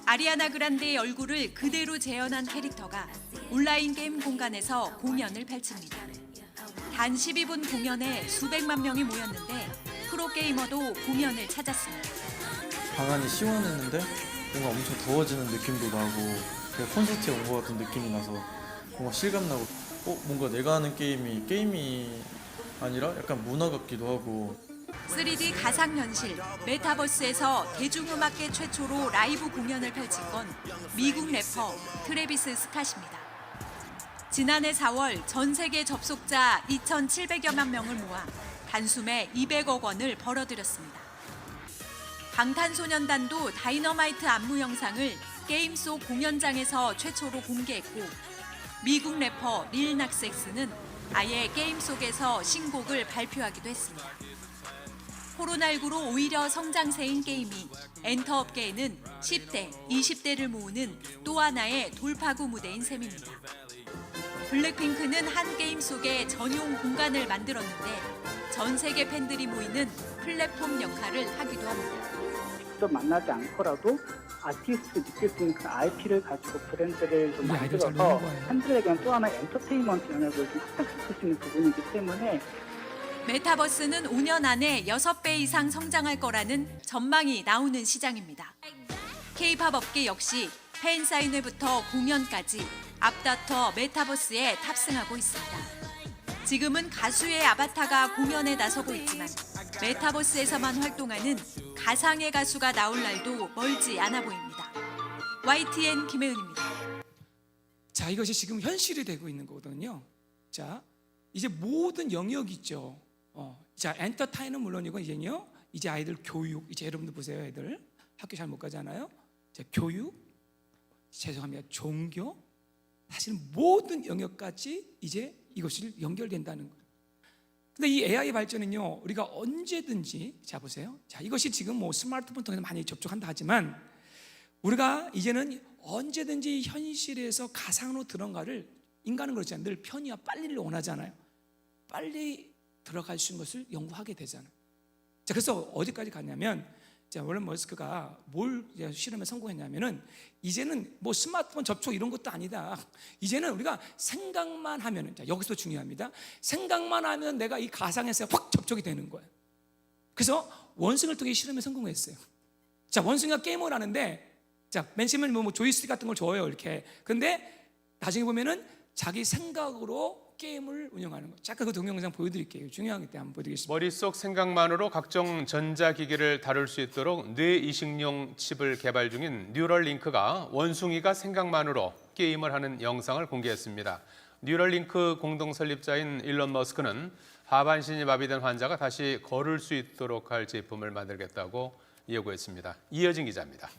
아리아나 그란데의 얼굴을 그대로 재현한 캐릭터가 온라인 게임 공간에서 공연을 펼칩니다. 단 12분 공연에 수백만 명이 모였는데 프로게이머도 공연을 찾았습니다. 방 안이 시원했는데 뭔가 엄청 더워지는 느낌도 나고 그냥 콘서트에 온 것 같은 느낌이 나서 뭔가 실감나고 뭔가 내가 하는 게임이 아니라 약간 문화 같기도 하고 3D 가상현실, 메타버스에서 대중음악계 최초로 라이브 공연을 펼친 건 미국 래퍼 트래비스 스캇입니다. 지난해 4월 전 세계 접속자 2,700여만 명을 모아 단숨에 200억 원을 벌어들였습니다. 방탄소년단도 다이너마이트 안무 영상을 게임 속 공연장에서 최초로 공개했고, 미국 래퍼 릴 낙스X는 아예 게임 속에서 신곡을 발표하기도 했습니다. 코로나19로 오히려 성장세인 게임이 엔터업계에는 10대, 20대를 모으는 또 하나의 돌파구 무대인 셈입니다. 블랙핑크는 한 게임 속에 전용 공간을 만들었는데 전 세계 팬들이 모이는 플랫폼 역할을 하기도 합니다. 직접 만나지 않더라도 아티스트 느낄 수 있는 그 IP를 가지고 브랜드를 좀 우리 아이들 잘 만들어서 노는 거예요. 팬들에게는 또 하나의 엔터테인먼트 영역을 좀 확장시킬 수 있는 부분이기 때문에 메타버스는 5년 안에 6배 이상 성장할 거라는 전망이 나오는 시장입니다. K-팝 업계 역시 팬 사인회부터 공연까지 앞다퉈 메타버스에 탑승하고 있습니다. 지금은 가수의 아바타가 공연에 나서고 있지만 메타버스에서만 활동하는 가상의 가수가 나올 날도 멀지 않아 보입니다. YTN 김혜은입니다. 자, 이것이 지금 현실이 되고 있는 거거든요. 자, 이제 모든 영역이 있죠. 자, 엔터테인은 물론이고 이제요, 이제 아이들 교육, 이제 여러분들 보세요, 애들 학교 잘 못 가잖아요. 자, 교육, 죄송합니다, 종교, 사실 모든 영역까지 이제 이것이 연결된다는 거예요. 근데 이 AI 발전은요, 우리가 언제든지, 자 보세요, 자 이것이 지금 뭐 스마트폰 통해서 많이 접촉한다 하지만 우리가 이제는 언제든지 현실에서 가상으로 들어가를, 인간은 그렇잖아요. 늘 편의와 빨리를 원하잖아요. 빨리 들어갈 수 있는 것을 연구하게 되잖아요. 자, 그래서 어디까지 갔냐면, 자, 워런 머스크가 뭘 실험에 성공했냐면은 이제는 뭐 스마트폰 접촉 이런 것도 아니다. 이제는 우리가 생각만 하면은, 자, 여기서 중요합니다. 생각만 하면 내가 이 가상에서 확 접촉이 되는 거예요. 그래서 원숭이를 통해 실험에 성공했어요. 자, 원숭이가 게임을 하는데, 자, 맨 처음에는 뭐 조이스틱 같은 걸 줘요, 이렇게. 근데 나중에 보면은 자기 생각으로 게임을 운영하는 거예요. 잠깐 그 동영상 보여드릴게요. 중요하기 때문에 한번 보여드리겠습니다. 머릿속 생각만으로 각종 전자기기를 다룰 수 있도록 뇌 이식용 칩을 개발 중인 뉴럴링크가 원숭이가 생각만으로 게임을 하는 영상을 공개했습니다. 뉴럴링크 공동 설립자인 일론 머스크는 하반신이 마비된 환자가 다시 걸을 수 있도록 할 제품을 만들겠다고 예고했습니다. 이어진 기자입니다.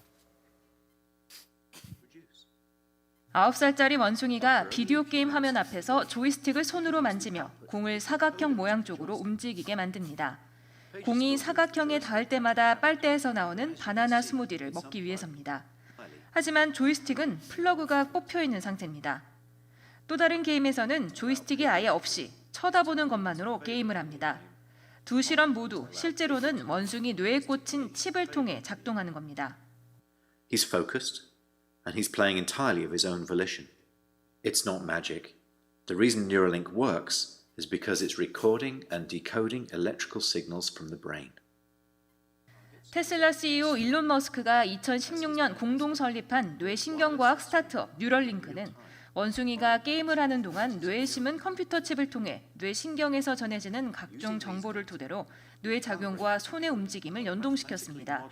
9살짜리 원숭이가 비디오 게임 화면 앞에서 조이스틱을 손으로 만지며 공을 사각형 모양 쪽으로 움직이게 만듭니다. 공이 사각형에 닿을 때마다 빨대에서 나오는 바나나 스무디를 먹기 위해서입니다. 하지만 조이스틱은 플러그가 꼽혀 있는 상태입니다. 또 다른 게임에서는 조이스틱이 아예 없이 쳐다보는 것만으로 게임을 합니다. 두 실험 모두 실제로는 원숭이 뇌에 꽂힌 칩을 통해 작동하는 겁니다. He's focused. And he's playing entirely of his own volition. It's not magic. The reason Neuralink works is because it's recording and decoding electrical signals from the brain. 테슬라 CEO 일론 머스크가 2016년 공동 설립한 뇌신경과학 스타트업 뉴럴링크는 원숭이가 게임을 하는 동안 뇌에 심은 컴퓨터 칩을 통해 뇌신경에서 전해지는 각종 정보를 토대로 뇌 작용과 손의 움직임을 연동시켰습니다.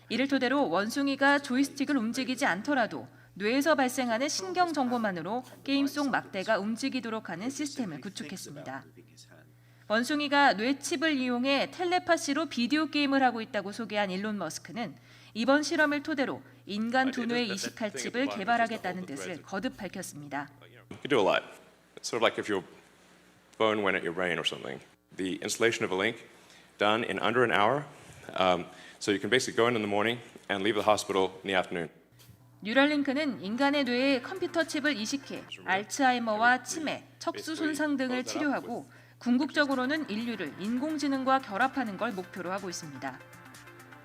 이를 토대로 원숭이가 조이스틱을 움직이지 않더라도 뇌에서 발생하는 신경 정보만으로 게임 속 막대가 움직이도록 하는 시스템을 구축했습니다. 원숭이가 뇌칩을 이용해 텔레파시로 비디오 게임을 하고 있다고 소개한 일론 머스크는 이번 실험을 토대로 인간 두뇌에 이식할 칩을 개발하겠다는 뜻을 거듭 밝혔습니다. You can do a lot. It's sort of like if your phone went at your brain or something. The installation of a link done in under an hour. So you can basically go in the morning and leave the hospital in the afternoon. 뉴럴링크는 인간의 뇌에 컴퓨터 칩을 이식해 알츠하이머와 치매, 척수 손상 등을 치료하고 궁극적으로는 인류를 인공지능과 결합하는 걸 목표로 하고 있습니다.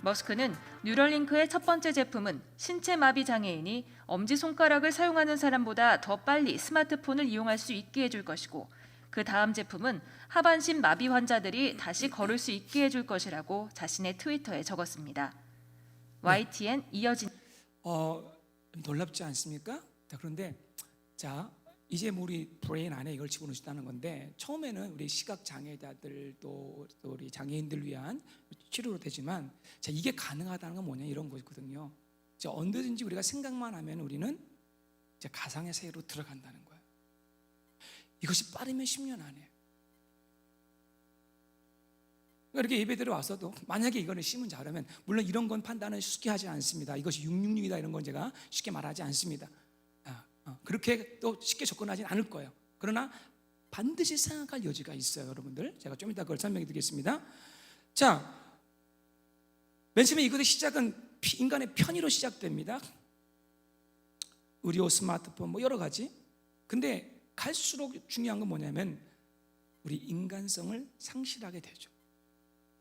머스크는 뉴럴링크의 첫 번째 제품은 신체 마비 장애인이 엄지손가락을 사용하는 사람보다 더 빨리 스마트폰을 이용할 수 있게 해줄 것이고 그 다음 제품은 하반신 마비 환자들이 다시 걸을 수 있게 해줄 것이라고 자신의 트위터에 적었습니다. YTN 이어진 놀랍지 않습니까? 자, 그런데 자 이제 우리 브레인 안에 이걸 집어넣으시다는 건데 처음에는 우리 시각 장애자들 또 우리 장애인들 위한 치료로 되지만 자 이게 가능하다는 건 뭐냐 이런 거거든요. 자 언제든지 우리가 생각만 하면 우리는 이제 가상의 세계로 들어간다는 거예요. 이것이 빠르면 10년 안에. 이렇게 예배드려 와서도 만약에 이거는 심은 자라면 물론 이런 건 판단은 쉽게 하지 않습니다. 이것이 666이다 이런 건 제가 쉽게 말하지 않습니다. 그렇게 또 쉽게 접근하지는 않을 거예요. 그러나 반드시 생각할 여지가 있어요, 여러분들. 제가 좀 이따 그걸 설명해 드리겠습니다. 자, 맨 처음에 이것의 시작은 인간의 편의로 시작됩니다. 의료, 스마트폰 뭐 여러 가지. 근데 갈수록 중요한 건 뭐냐면 우리 인간성을 상실하게 되죠.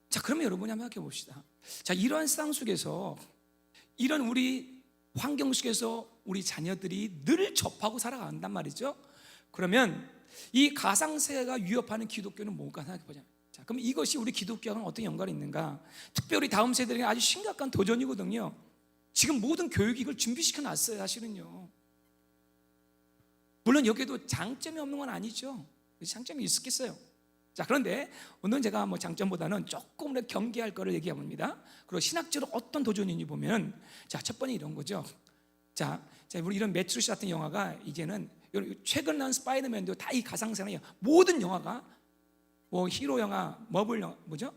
자, 그러면 여러분이 한번 생각해 봅시다. 자, 이러한 세상 속에서 이런 우리 환경 속에서 우리 자녀들이 늘 접하고 살아간단 말이죠. 그러면 이 가상세계가 위협하는 기독교는 뭔가 생각해 보자. 자, 그럼 이것이 우리 기독교와는 어떤 연관이 있는가? 특별히 다음 세대에게 아주 심각한 도전이거든요. 지금 모든 교육이 이걸 준비시켜 놨어요, 사실은요. 물론 여기에도 장점이 없는 건 아니죠. 장점이 있었겠어요. 자, 그런데 오늘은 제가 뭐 장점보다는 조금 더 경계할 거를 얘기해 봅니다. 그리고 신학적으로 어떤 도전인지 보면 자, 첫 번째 이런 거죠. 자, 우리 이런 매트리스 같은 영화가 이제는 최근 나온 스파이더맨도 다 이 가상세계예요. 모든 영화가 뭐 히로 영화, 머블 영화 뭐죠?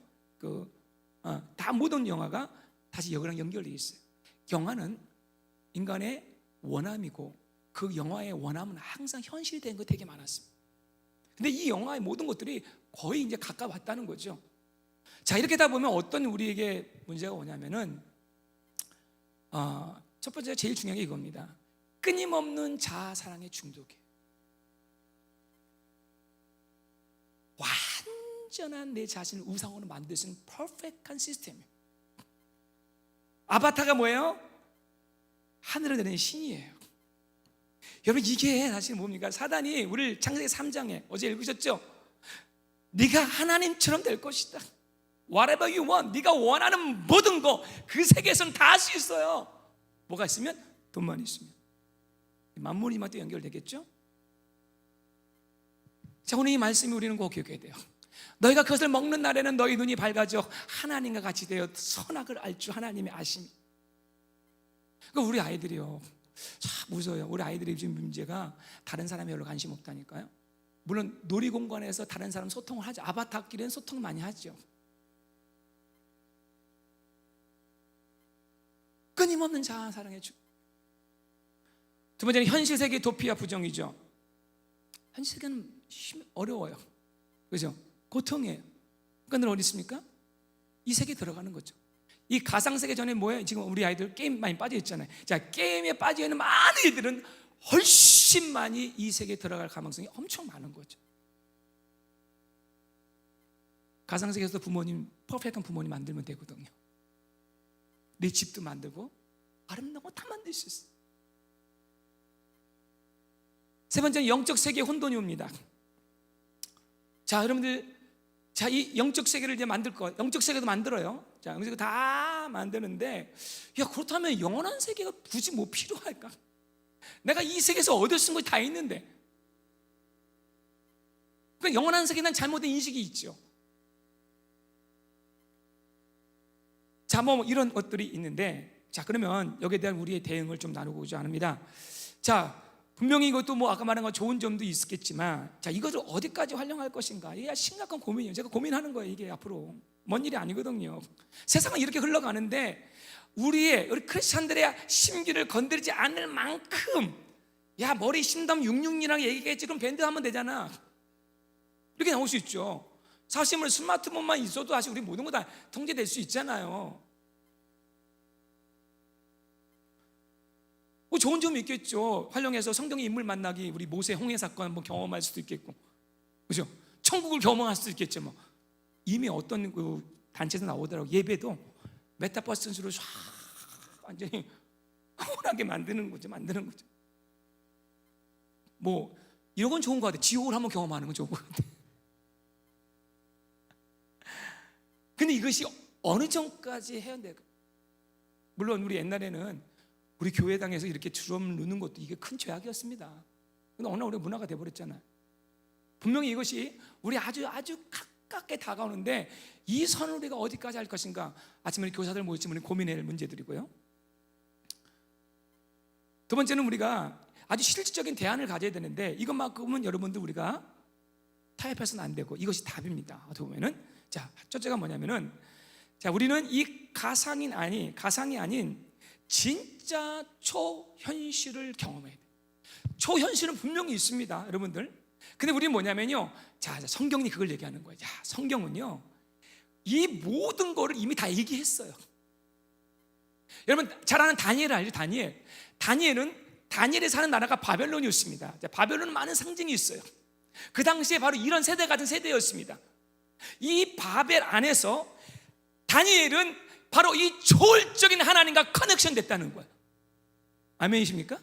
다 모든 영화가 다시 여기랑 연결되어 있어요. 영화는 인간의 원함이고 그 영화의 원함은 항상 현실이 된 거 되게 많았습니다. 근데 이 영화의 모든 것들이 거의 이제 가까웠다는 거죠. 자, 이렇게 다 보면 어떤 우리에게 문제가 오냐면은 첫 번째 제일 중요한 게 이겁니다. 끊임없는 자아 사랑에 중독이에요. 완전한 내 자신을 우상으로 만들 수 있는 퍼펙트한 시스템이에요. 아바타가 뭐예요? 하늘을 내는 신이에요. 여러분 이게 사실 뭡니까? 사단이 우리를 창세기 3장에 어제 읽으셨죠? 네가 하나님처럼 될 것이다. whatever you want, 네가 원하는 모든 거 그 세계에서는 다 할 수 있어요. 뭐가 있으면? 돈만 있으면. 만물이 또 연결되겠죠? 자, 오늘 이 말씀이 우리는 꼭 기억해야 돼요. 너희가 그것을 먹는 날에는 너희 눈이 밝아져 하나님과 같이 되어 선악을 알 줄 하나님의 아심이. 그러니까 우리 아이들이요, 참 무서워요. 우리 아이들이 지금 문제가 다른 사람이 별로 관심 없다니까요. 물론 놀이공간에서 다른 사람 소통을 하죠. 아바타끼리는 소통을 많이 하죠. 끊임없는 자아 사랑해 주. 두 번째는 현실 세계 도피와 부정이죠. 현실 세계는 어려워요. 그죠? 고통이에요. 그러니까 늘 어디 있습니까? 이 세계에 들어가는 거죠. 이 가상 세계 전에 뭐예요? 지금 우리 아이들 게임 많이 빠져 있잖아요. 자, 게임에 빠져 있는 많은 애들은 훨씬 많이 이 세계에 들어갈 가능성이 엄청 많은 거죠. 가상 세계에서 부모님, 퍼펙트한 부모님 만들면 되거든요. 내 집도 만들고 아름다운 거 다 만들 수 있어요. 세 번째는 영적 세계의 혼돈이 옵니다. 자, 여러분들, 자, 이 영적 세계를 이제 만들 거, 영적 세계도 만들어요. 자, 그래서 다 만드는데, 야, 그렇다면 영원한 세계가 굳이 뭐 필요할까? 내가 이 세계에서 얻을 수 있는 것이 다 있는데. 그러니까 영원한 세계에 대한 잘못된 인식이 있죠. 자, 뭐 이런 것들이 있는데, 자, 그러면 여기에 대한 우리의 대응을 좀 나누고자 합니다. 자, 분명히 이것도 뭐 아까 말한 거 좋은 점도 있겠지만, 자, 이것을 어디까지 활용할 것인가? 이게 심각한 고민이에요. 제가 고민하는 거예요. 이게 앞으로 먼 일이 아니거든요. 세상은 이렇게 흘러가는데 우리 크리스찬들의 심기를 건드리지 않을 만큼, 야, 머리 심담 666이랑 얘기했지, 그럼 밴드 하면 되잖아. 이렇게 나올 수 있죠. 사실 뭐 스마트폰만 있어도 사실 우리 모든 거 다 통제될 수 있잖아요. 뭐 좋은 점이 있겠죠. 활용해서 성경의 인물 만나기, 우리 모세 홍해 사건 한번 경험할 수도 있겠고, 그죠? 천국을 경험할 수도 있겠죠. 뭐 이미 어떤 그 단체에서 나오더라고. 예배도 메타버스로 쫙 완전히 허원하게 만드는 거죠. 뭐 이런 건 좋은 것 같아. 지옥을 한번 경험하는 건 좋은 것 같아. 근데 이것이 어느 정도까지 해야 될까? 물론 우리 옛날에는 우리 교회당에서 이렇게 주름 누는 것도 이게 큰 죄악이었습니다. 근데 어느 날 우리 문화가 돼버렸잖아요. 분명히 이것이 우리 아주 가깝게 다가오는데 이 선을 우리가 어디까지 할 것인가? 아침에 교사들 모였지만 고민해야 할 문제들이고요. 두 번째는 우리가 아주 실질적인 대안을 가져야 되는데 이것만큼은 여러분들 우리가 타협해서는 안 되고 이것이 답입니다. 어떻게 보면은, 자, 첫째가 뭐냐면은, 자, 우리는 이 가상이 아닌 진짜 초현실을 경험해야 돼요. 초현실은 분명히 있습니다, 여러분들. 근데 우리는 뭐냐면요, 자, 성경이 그걸 얘기하는 거예요. 자, 성경은요, 이 모든 거를 이미 다 얘기했어요. 여러분 잘 아는 다니엘 알죠? 다니엘이 사는 나라가 바벨론이었습니다. 자, 바벨론은 많은 상징이 있어요. 그 당시에 바로 이런 세대 같은 세대였습니다. 이 바벨 안에서 다니엘은 바로 이 초월적인 하나님과 커넥션 됐다는 거예요. 아멘이십니까?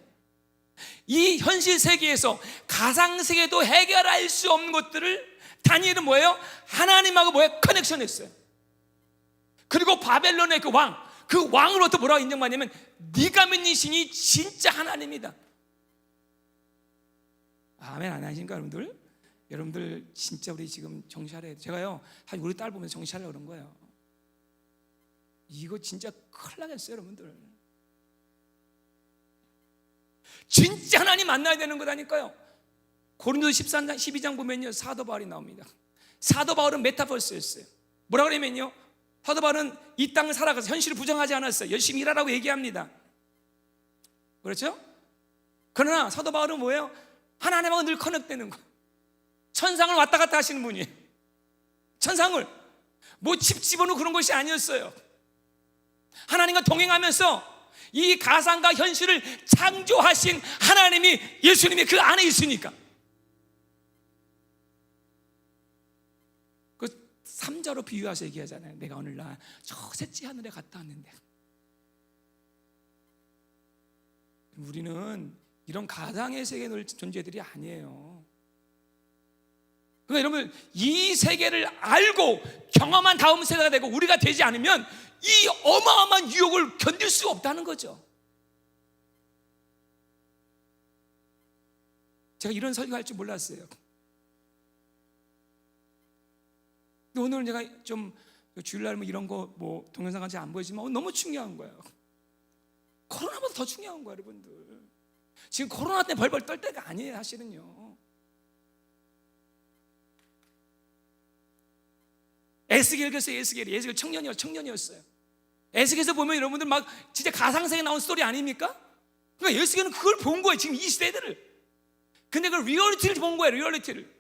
이 현실 세계에서 가상 세계도 해결할 수 없는 것들을 다니엘은 뭐예요? 하나님하고 뭐예요? 커넥션 했어요. 그리고 바벨론의 그 왕으로부터 뭐라고 인정받냐면 네가 믿는 신이 진짜 하나님이다. 아멘 안 하십니까 여러분들? 여러분들 진짜 우리 지금 정신차려야 돼요. 제가요 사실 우리 딸 보면서 정신차리려고 그런 거예요. 이거 진짜 큰일 나겠어요 여러분들. 진짜 하나님 만나야 되는 거다니까요. 고린도서 12장 보면요 사도 바울이 나옵니다. 사도 바울은 메타버스였어요. 뭐라고 그러면요, 사도 바울은 이 땅을 살아가서 현실을 부정하지 않았어요. 열심히 일하라고 얘기합니다. 그렇죠? 그러나 사도 바울은 뭐예요? 하나님하고 늘 커넥되는 거예요. 천상을 왔다 갔다 하시는 분이에요. 천상을 뭐 집 집어넣고 그런 것이 아니었어요. 하나님과 동행하면서 이 가상과 현실을 창조하신 하나님이, 예수님이 그 안에 있으니까. 그 삼자로 비유해서 얘기하잖아요. 내가 어느 날 저 셋째 하늘에 갔다 왔는데. 우리는 이런 가상의 세계의 존재들이 아니에요. 그러니까 여러분 이 세계를 알고 경험한 다음 세대가 되고 우리가 되지 않으면 이 어마어마한 유혹을 견딜 수가 없다는 거죠. 제가 이런 설교할 줄 몰랐어요. 근데 오늘 제가 좀 주일날 뭐 이런 거 뭐 동영상 같이 안 보이지만 너무 중요한 거예요. 코로나보다 더 중요한 거예요, 여러분들. 지금 코로나 때문에 벌벌 떨 때가 아니에요, 사실은요. 에스겔 글쎄요, 에스겔 청년이었어요. 에스겔에서 보면 여러분들 막 진짜 가상세계에 나온 스토리 아닙니까? 그러니까 에스겔은 그걸 본 거예요, 지금 이 시대들을. 근데 그 리얼리티를 본 거예요, 리얼리티를.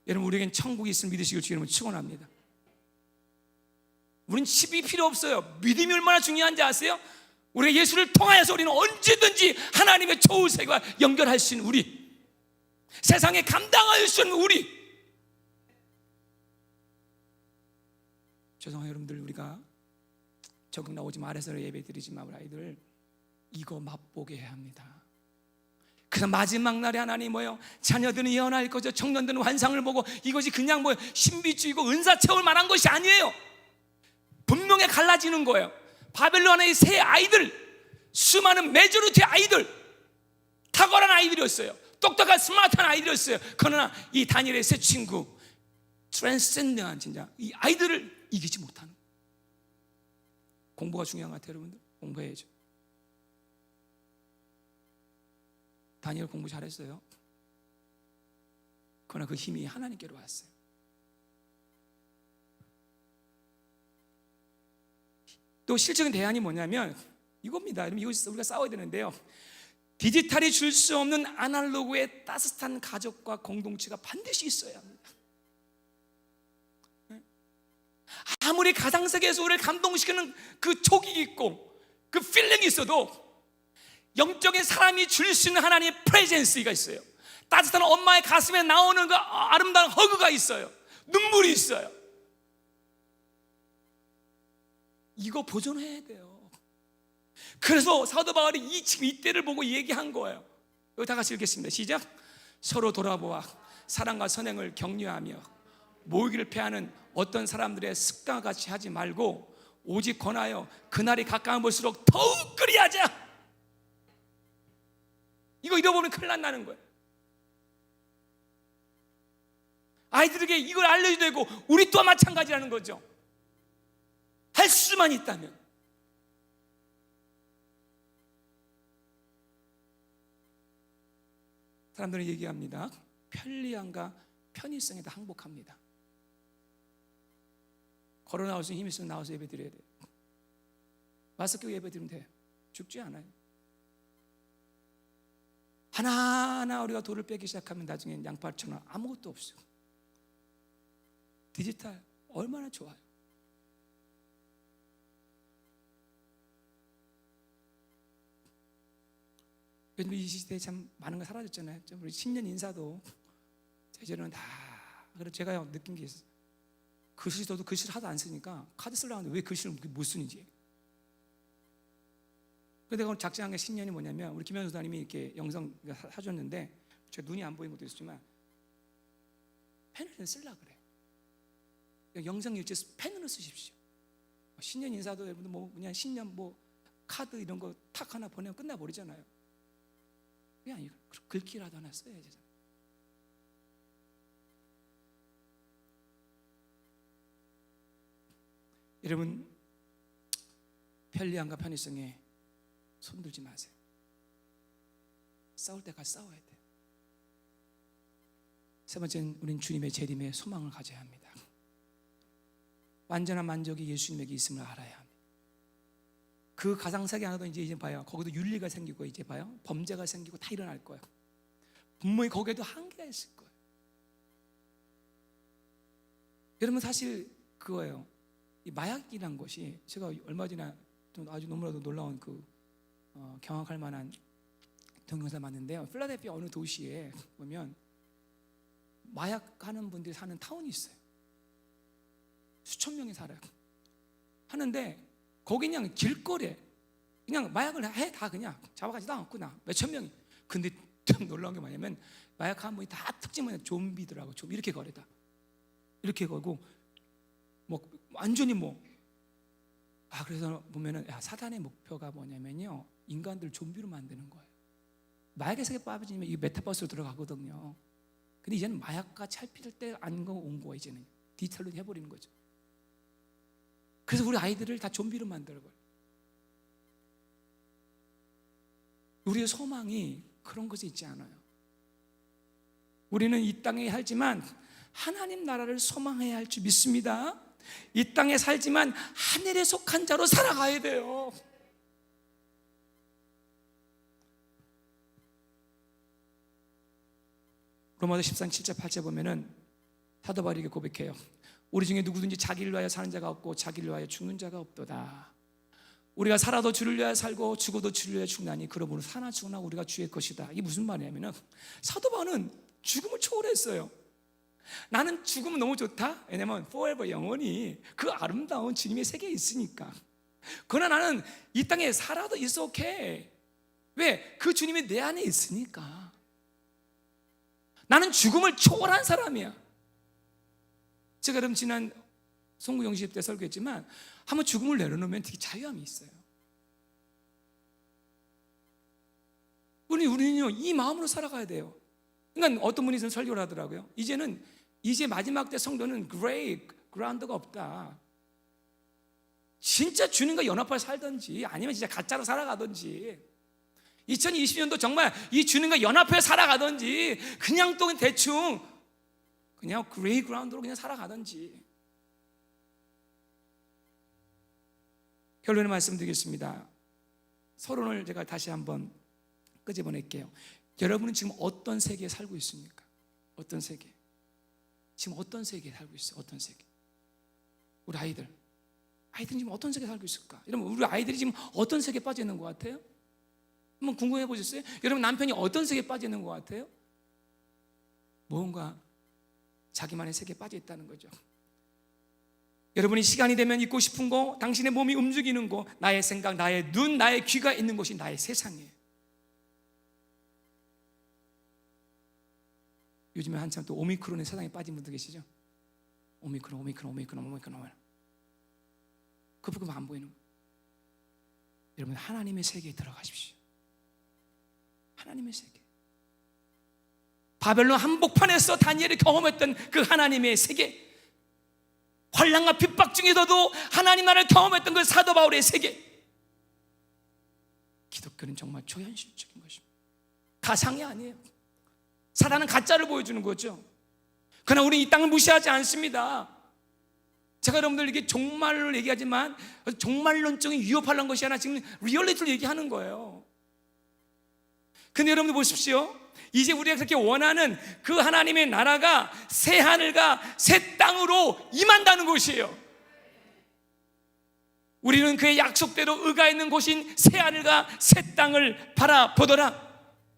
여러분, 우리에겐 천국이 있음을 믿으시길 주님을 축원합니다. 우린 칩이 필요 없어요. 믿음이 얼마나 중요한지 아세요? 우리가 예수를 통하여서 우리는 언제든지 하나님의 초월 세계와 연결할 수 있는 우리, 세상에 감당할 수 있는 우리. 죄송해요 여러분들, 우리가 적응 나오지 말아서 예배 드리지만 우리 아이들 이거 맛보게 해야 합니다. 그래서 마지막 날에 하나님 뭐예요? 자녀들은 예언할 거죠. 청년들은 환상을 보고, 이것이 그냥 뭐 신비주의고 은사 채울 만한 것이 아니에요. 분명히 갈라지는 거예요. 바벨론의 새 아이들, 수많은 메조리티 아이들, 탁월한 아이들이었어요. 똑똑한 스마트한 아이들이었어요. 그러나 이 다니엘의 새 친구, 트랜스cenden트한 진짜 이 아이들을 이기지 못하는. 공부가 중요한 것 같아요 여러분들. 공부해야죠. 다니엘 공부 잘했어요. 그러나 그 힘이 하나님께로 왔어요. 또 실적인 대안이 뭐냐면 이겁니다. 여러분, 이거 우리가 싸워야 되는데요. 디지털이 줄 수 없는 아날로그의 따뜻한 가족과 공동체가 반드시 있어야 합니다. 아무리 가상세계에서 우리를 감동시키는 그 촉이 있고 그 필링이 있어도 영적인 사람이 줄 수 있는 하나님의 프레젠스가 있어요. 따뜻한 엄마의 가슴에 나오는 그 아름다운 허그가 있어요. 눈물이 있어요. 이거 보존해야 돼요. 그래서 사도 바울이 지금 이때를 보고 얘기한 거예요. 여기 다 같이 읽겠습니다. 시작. 서로 돌아보아 사랑과 선행을 격려하며 모이기를 패하는 어떤 사람들의 습관과 같이 하지 말고 오직 권하여 그날이 가까운 볼수록 더욱 그리하자. 이거 잃어버리면 큰일 난다는 거예요. 아이들에게 이걸 알려줘야 되고 우리 또한 마찬가지라는 거죠. 할 수만 있다면. 사람들은 얘기합니다. 편리함과 편의성에 다 항복합니다. 걸어 나올 수 있는 힘이 있으면 나와서 예배 드려야 돼요. 마스크 끼고 예배 드리면 돼요. 죽지 않아요. 하나하나 우리가 돌을 빼기 시작하면 나중에 양파처럼 아무것도 없어요. 디지털 얼마나 좋아요. 요즘 이 시대에 참 많은 거 사라졌잖아요. 우리 신년 인사도 제대로는 다. 그래서 제가 느낀 게 있어요. 글씨 써도 글씨를 하도 안 쓰니까 카드 쓰려고 하는데 왜 글씨를 못 쓰는지. 근데 오늘 작정한 게 신년이 뭐냐면 우리 김현수 사님이 이렇게 영상 사줬는데 제가 눈이 안 보이는 것도 있지만 펜을 쓰려고 그래. 영상 일지 펜으로 쓰십시오. 신년 인사도 여러분들 뭐 그냥 신년 뭐 카드 이런 거 탁 하나 보내면 끝나버리잖아요. 그냥 글귀라도 하나 써야지. 여러분, 편리함과 편의성에 손들지 마세요. 싸울 때까지 싸워야 돼요. 세 번째는 우린 주님의 재림에 소망을 가져야 합니다. 완전한 만족이 예수님에게 있음을 알아야 합니다. 그 가상세계 안에도 이제 봐요. 거기도 윤리가 생기고 이제 봐요. 범죄가 생기고 다 일어날 거예요. 분명히 거기에도 한계가 있을 거예요. 여러분 사실 그거예요. 이 마약이란 것이 제가 얼마 전에 좀 아주 너무나도 놀라운 경악할 만한 동영상 봤는데요. 필라델피아 어느 도시에 보면 마약하는 분들이 사는 타운이 있어요. 수천 명이 살아요. 하는데 거기 그냥 길거리에 그냥 마약을 해 다 그냥 잡아가지도 않고 나 몇천 명이. 근데 좀 놀라운 게 뭐냐면 마약 한 분이 다 특징은 좀비더라고. 좀 이렇게 거리다. 이렇게 걸고 뭐 완전히 그래서 보면은 사단의 목표가 뭐냐면요, 인간들 좀비로 만드는 거예요. 마약의 세계 빠지면 이 메타버스로 들어가거든요. 근데 이제는 마약과 찰필 때 안 온 거야. 이제는 디지털로 해버리는 거죠. 그래서 우리 아이들을 다 좀비로 만들어버려. 우리의 소망이 그런 것이 있지 않아요. 우리는 이 땅에 살지만 하나님 나라를 소망해야 할 줄 믿습니다. 이 땅에 살지만 하늘에 속한 자로 살아가야 돼요. 로마서 13장 7절 8절 보면은 사도 바울이 이렇게 고백해요. 우리 중에 누구든지 자기를 위하여 사는 자가 없고 자기를 위하여 죽는 자가 없도다. 우리가 살아도 주를 위하여 살고 죽어도 주를 위하여 죽나니 그러므로 사나 죽으나 우리가 주의 것이다. 이게 무슨 말이냐면은 사도 바울은 죽음을 초월했어요. 나는 죽음은 너무 좋다. 왜냐면 forever, 영원히 그 아름다운 주님의 세계에 있으니까. 그러나 나는 이 땅에 살아도 it's okay. 왜? 그 주님이 내 안에 있으니까. 나는 죽음을 초월한 사람이야. 제가 여러분 지난 송구 영십 때 설교했지만 한번 죽음을 내려놓으면 되게 자유함이 있어요. 우리는요 이 마음으로 살아가야 돼요. 그러니까 어떤 분이 설교를 하더라고요. 이제 마지막 때 성도는 그레이 그라운드가 없다. 진짜 주님과 연합하여 살든지 아니면 진짜 가짜로 살아가든지 2020년도 정말 이 주님과 연합하여 살아가든지 그냥 또 대충 그냥 그레이 그라운드로 그냥 살아가든지. 결론을 말씀드리겠습니다. 서론을 제가 다시 한번 끄집어낼게요. 여러분은 지금 어떤 세계에 살고 있습니까? 어떤 세계? 지금 어떤 세계에 살고 있어요? 어떤 세계? 우리 아이들은 지금 어떤 세계에 살고 있을까? 여러분 우리 아이들이 지금 어떤 세계에 빠져 있는 것 같아요? 한번 궁금해 보셨어요? 여러분 남편이 어떤 세계에 빠져 있는 것 같아요? 뭔가 자기만의 세계에 빠져 있다는 거죠. 여러분이 시간이 되면 있고 싶은 거, 당신의 몸이 움직이는 거, 나의 생각, 나의 눈, 나의 귀가 있는 곳이 나의 세상이에요. 요즘에 한참 또 오미크론의 세상에 빠진 분들 계시죠? 오미크론. 그 부분 안 보이는 거예요. 여러분 하나님의 세계에 들어가십시오. 하나님의 세계. 바벨론 한복판에서 다니엘이 경험했던 그 하나님의 세계, 환난과 핍박 중에서도 하나님 나라를 경험했던 그 사도 바울의 세계. 기독교는 정말 초현실적인 것입니다. 가상이 아니에요. 사단은 가짜를 보여주는 거죠. 그러나 우리는 이 땅을 무시하지 않습니다. 제가 여러분들에게 종말을 얘기하지만 종말론적인 위협하려는 것이 아니라 지금 리얼리티를 얘기하는 거예요. 근데 여러분들 보십시오. 이제 우리가 그렇게 원하는 그 하나님의 나라가 새 하늘과 새 땅으로 임한다는 것이에요. 우리는 그의 약속대로 의가 있는 곳인 새 하늘과 새 땅을 바라보더라.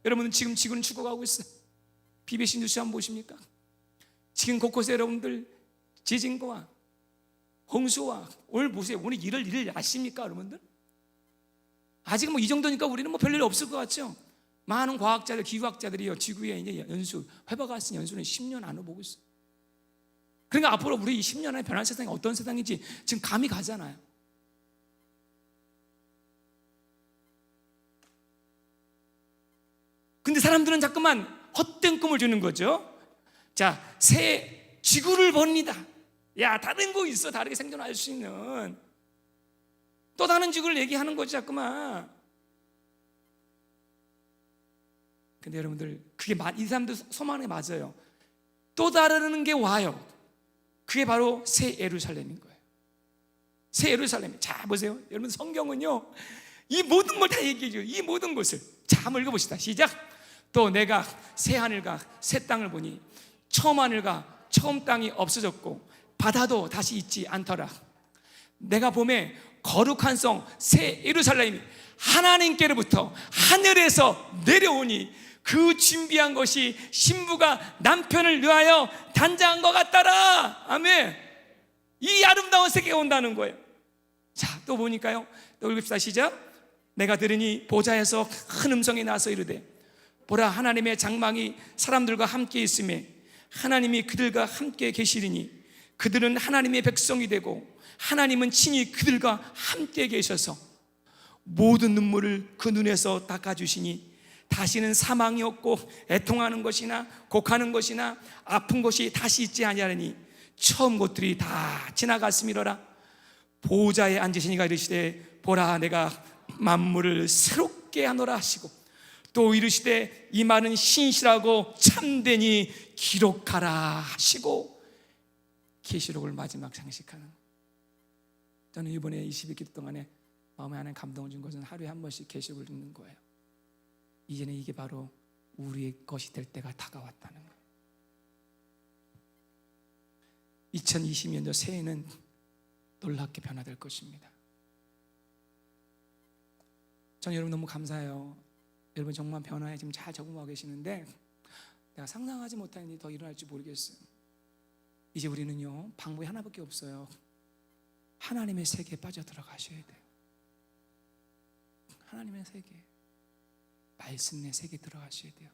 여러분은 지금 지구는 죽어가고 있어요. BBC 뉴스 한번 보십니까? 지금 곳곳에 여러분들 지진과 홍수와 오늘 보세요. 오늘 일을 아십니까 여러분들? 아직 이 정도니까 우리는 별일 없을 것 같죠? 많은 과학자들, 기후학자들이요 지구에 이제 회복할 수 있는 연수는 10년 안으로 보고 있어요. 그러니까 앞으로 우리 이 10년 안에 변할 세상이 어떤 세상인지 지금 감이 가잖아요. 근데 사람들은 자꾸만 헛된 꿈을 주는 거죠. 자, 새 지구를 봅니다. 야, 다른 거 있어. 다르게 생존할 수 있는 또 다른 지구를 얘기하는 거지 자꾸만. 근데 여러분들 그게 이 사람들 소망이 맞아요. 또 다른 게 와요. 그게 바로 새 예루살렘인 거예요. 새 예루살렘. 자 보세요. 여러분 성경은요 이 모든 걸 다 얘기해줘요. 이 모든 것을. 자 한번 읽어봅시다. 시작. 또 내가 새 하늘과 새 땅을 보니 처음 하늘과 처음 땅이 없어졌고 바다도 다시 있지 않더라. 내가 봄에 거룩한 성 새 예루살렘이 하나님께로부터 하늘에서 내려오니 그 준비한 것이 신부가 남편을 위하여 단장한 것 같더라. 아멘. 이 아름다운 세계가 온다는 거예요. 자, 또 보니까요. 또 읽읍시다. 시작. 내가 들으니 보좌에서 큰 음성이 나서 이르되 보라, 하나님의 장막이 사람들과 함께 있음에 하나님이 그들과 함께 계시리니 그들은 하나님의 백성이 되고 하나님은 친히 그들과 함께 계셔서 모든 눈물을 그 눈에서 닦아주시니 다시는 사망이 없고 애통하는 것이나 곡하는 것이나 아픈 것이 다시 있지 아니하리니 처음 것들이 다 지나갔음이로라. 보좌에 앉으신 이가 이르시되 보라, 내가 만물을 새롭게 하노라 하시고 또 이르시되 이 말은 신실하고 참되니 기록하라 하시고 계시록을 마지막 장식하는. 저는 이번에 20일 동안에 마음에 하는 감동을 준 것은 하루에 한 번씩 계시록을 읽는 거예요. 이제는 이게 바로 우리의 것이 될 때가 다가왔다는 거예요. 2020년도 새해는 놀랍게 변화될 것입니다. 저는 여러분 너무 감사해요. 여러분 정말 변화에 지금 잘 적응하고 계시는데 내가 상상하지 못한 일이 더 일어날지 모르겠어요. 이제 우리는요, 방법이 하나밖에 없어요. 하나님의 세계에 빠져들어가셔야 돼요. 하나님의 세계, 말씀의 세계에 들어가셔야 돼요.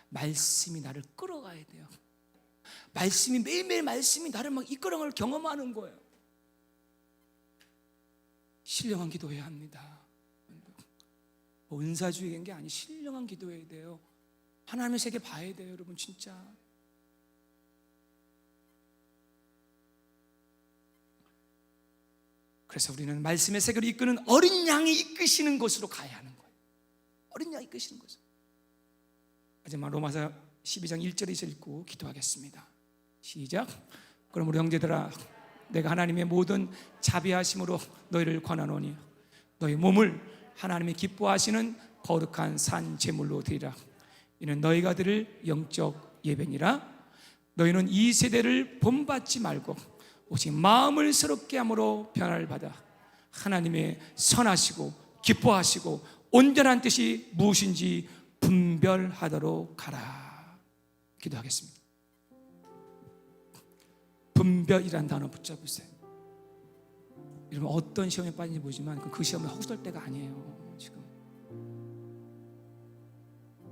말씀이 나를 끌어가야 돼요. 말씀이 매일매일 말씀이 나를 막 이끌어가는 걸 경험하는 거예요. 신령한 기도해야 합니다. 은사주의인 게 아니, 신령한 기도해야 돼요. 하나님의 세계 봐야 돼요, 여러분. 진짜 그래서 우리는 말씀의 세계를 이끄는 어린 양이 이끄시는 곳으로 가야 하는 거예요. 어린 양이 이끄시는 곳. 마지막 로마서 12장 1절에서 읽고 기도하겠습니다. 시작. 그럼 우리 형제들아, 내가 하나님의 모든 자비하심으로 너희를 권하노니 너희 몸을 하나님이 기뻐하시는 거룩한 산 제물로 드리라. 이는 너희가 드릴 영적 예배니라. 너희는 이 세대를 본받지 말고 오직 마음을 새롭게 함으로 변화를 받아 하나님의 선하시고 기뻐하시고 온전한 뜻이 무엇인지 분별하도록 가라. 기도하겠습니다. 분별이란 단어 붙잡으세요. 여러분 어떤 시험에 빠진지 모르지만 그 시험을 허술할 때가 아니에요. 지금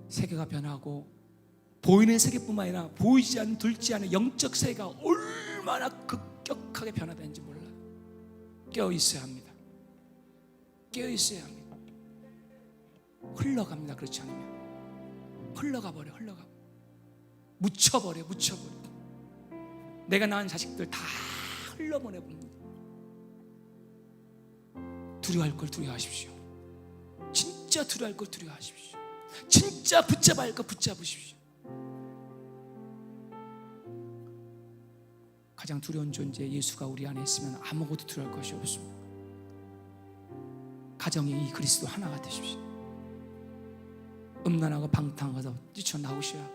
세계가 변하고 보이는 세계뿐만 아니라 보이지 않는 들지 않는 영적 세계가 얼마나 급격하게 변화되는지 몰라요. 깨어 있어야 합니다. 깨어 있어야 합니다. 흘러갑니다. 그렇지 않으면 흘러가 버려. 묻혀버려. 내가 낳은 자식들 다 흘러보내봅니다. 두려워할 걸 두려워하십시오. 진짜 두려워할 걸 두려워하십시오. 진짜 붙잡아야 할 걸 붙잡으십시오. 가장 두려운 존재 예수가 우리 안에 있으면 아무것도 두려워할 것이 없습니다. 가정의 이 그리스도 하나가 되십시오. 음란하고 방탕하고 뛰쳐나오셔야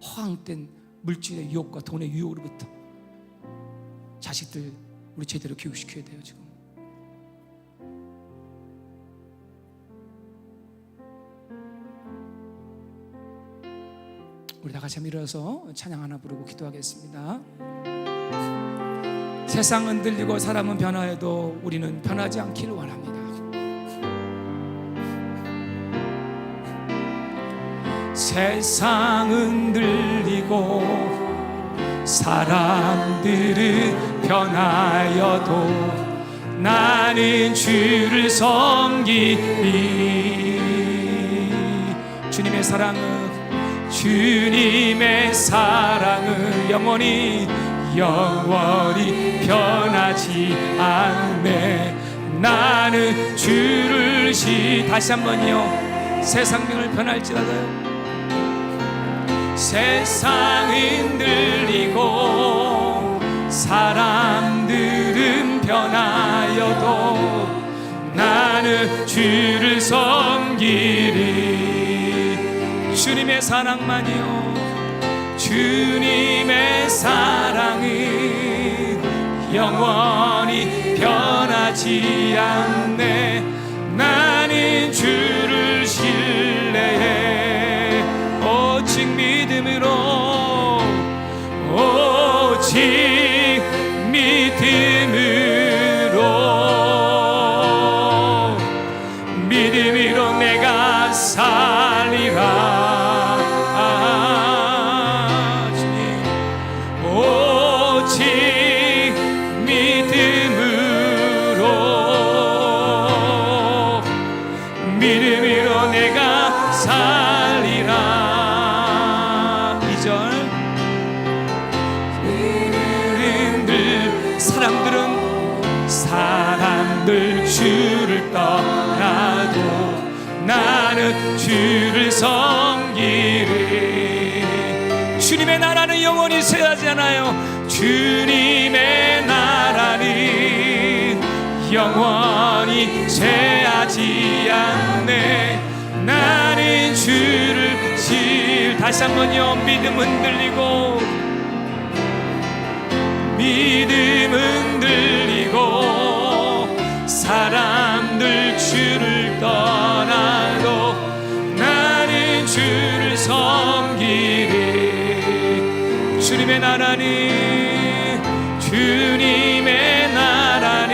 허황된 물질의 유혹과 돈의 유혹으로부터 자식들 우리 제대로 교육시켜야 돼요. 지금 우리 다 같이 한번 일어서 찬양 하나 부르고 기도하겠습니다. 세상 흔들리고 사람은 변화해도 우리는 변하지 않기를 원합니다. 세상 흔들리고 사람들은 변하여도 나는 주를 섬기리. 주님의 사랑은 영원히 변하지 않네. 나는 주를 다시 한번요. 세상 병을 변할지라도요. 세상 흔들리고 사람들은 변하여도 나는 주를 섬기리. 주님의 사랑만이요. 주님의 사랑은 영원히 변하지 않네. 나는 주를 신뢰해. 오직 믿음으로 믿음으로 내가 살리라. 사람들 주를 떠나도 나는 주를 섬기리. 주님의 나라는 영원히 쇠하잖아요. 주님의 나라는 영원히 쇠하지 않네. 나는 주를 다시 한번요. 믿음 흔들리고 믿음 흔들리고 사람들 주를 떠나도 나는 주를 섬기리. 주님의 나라는 주님의 나라는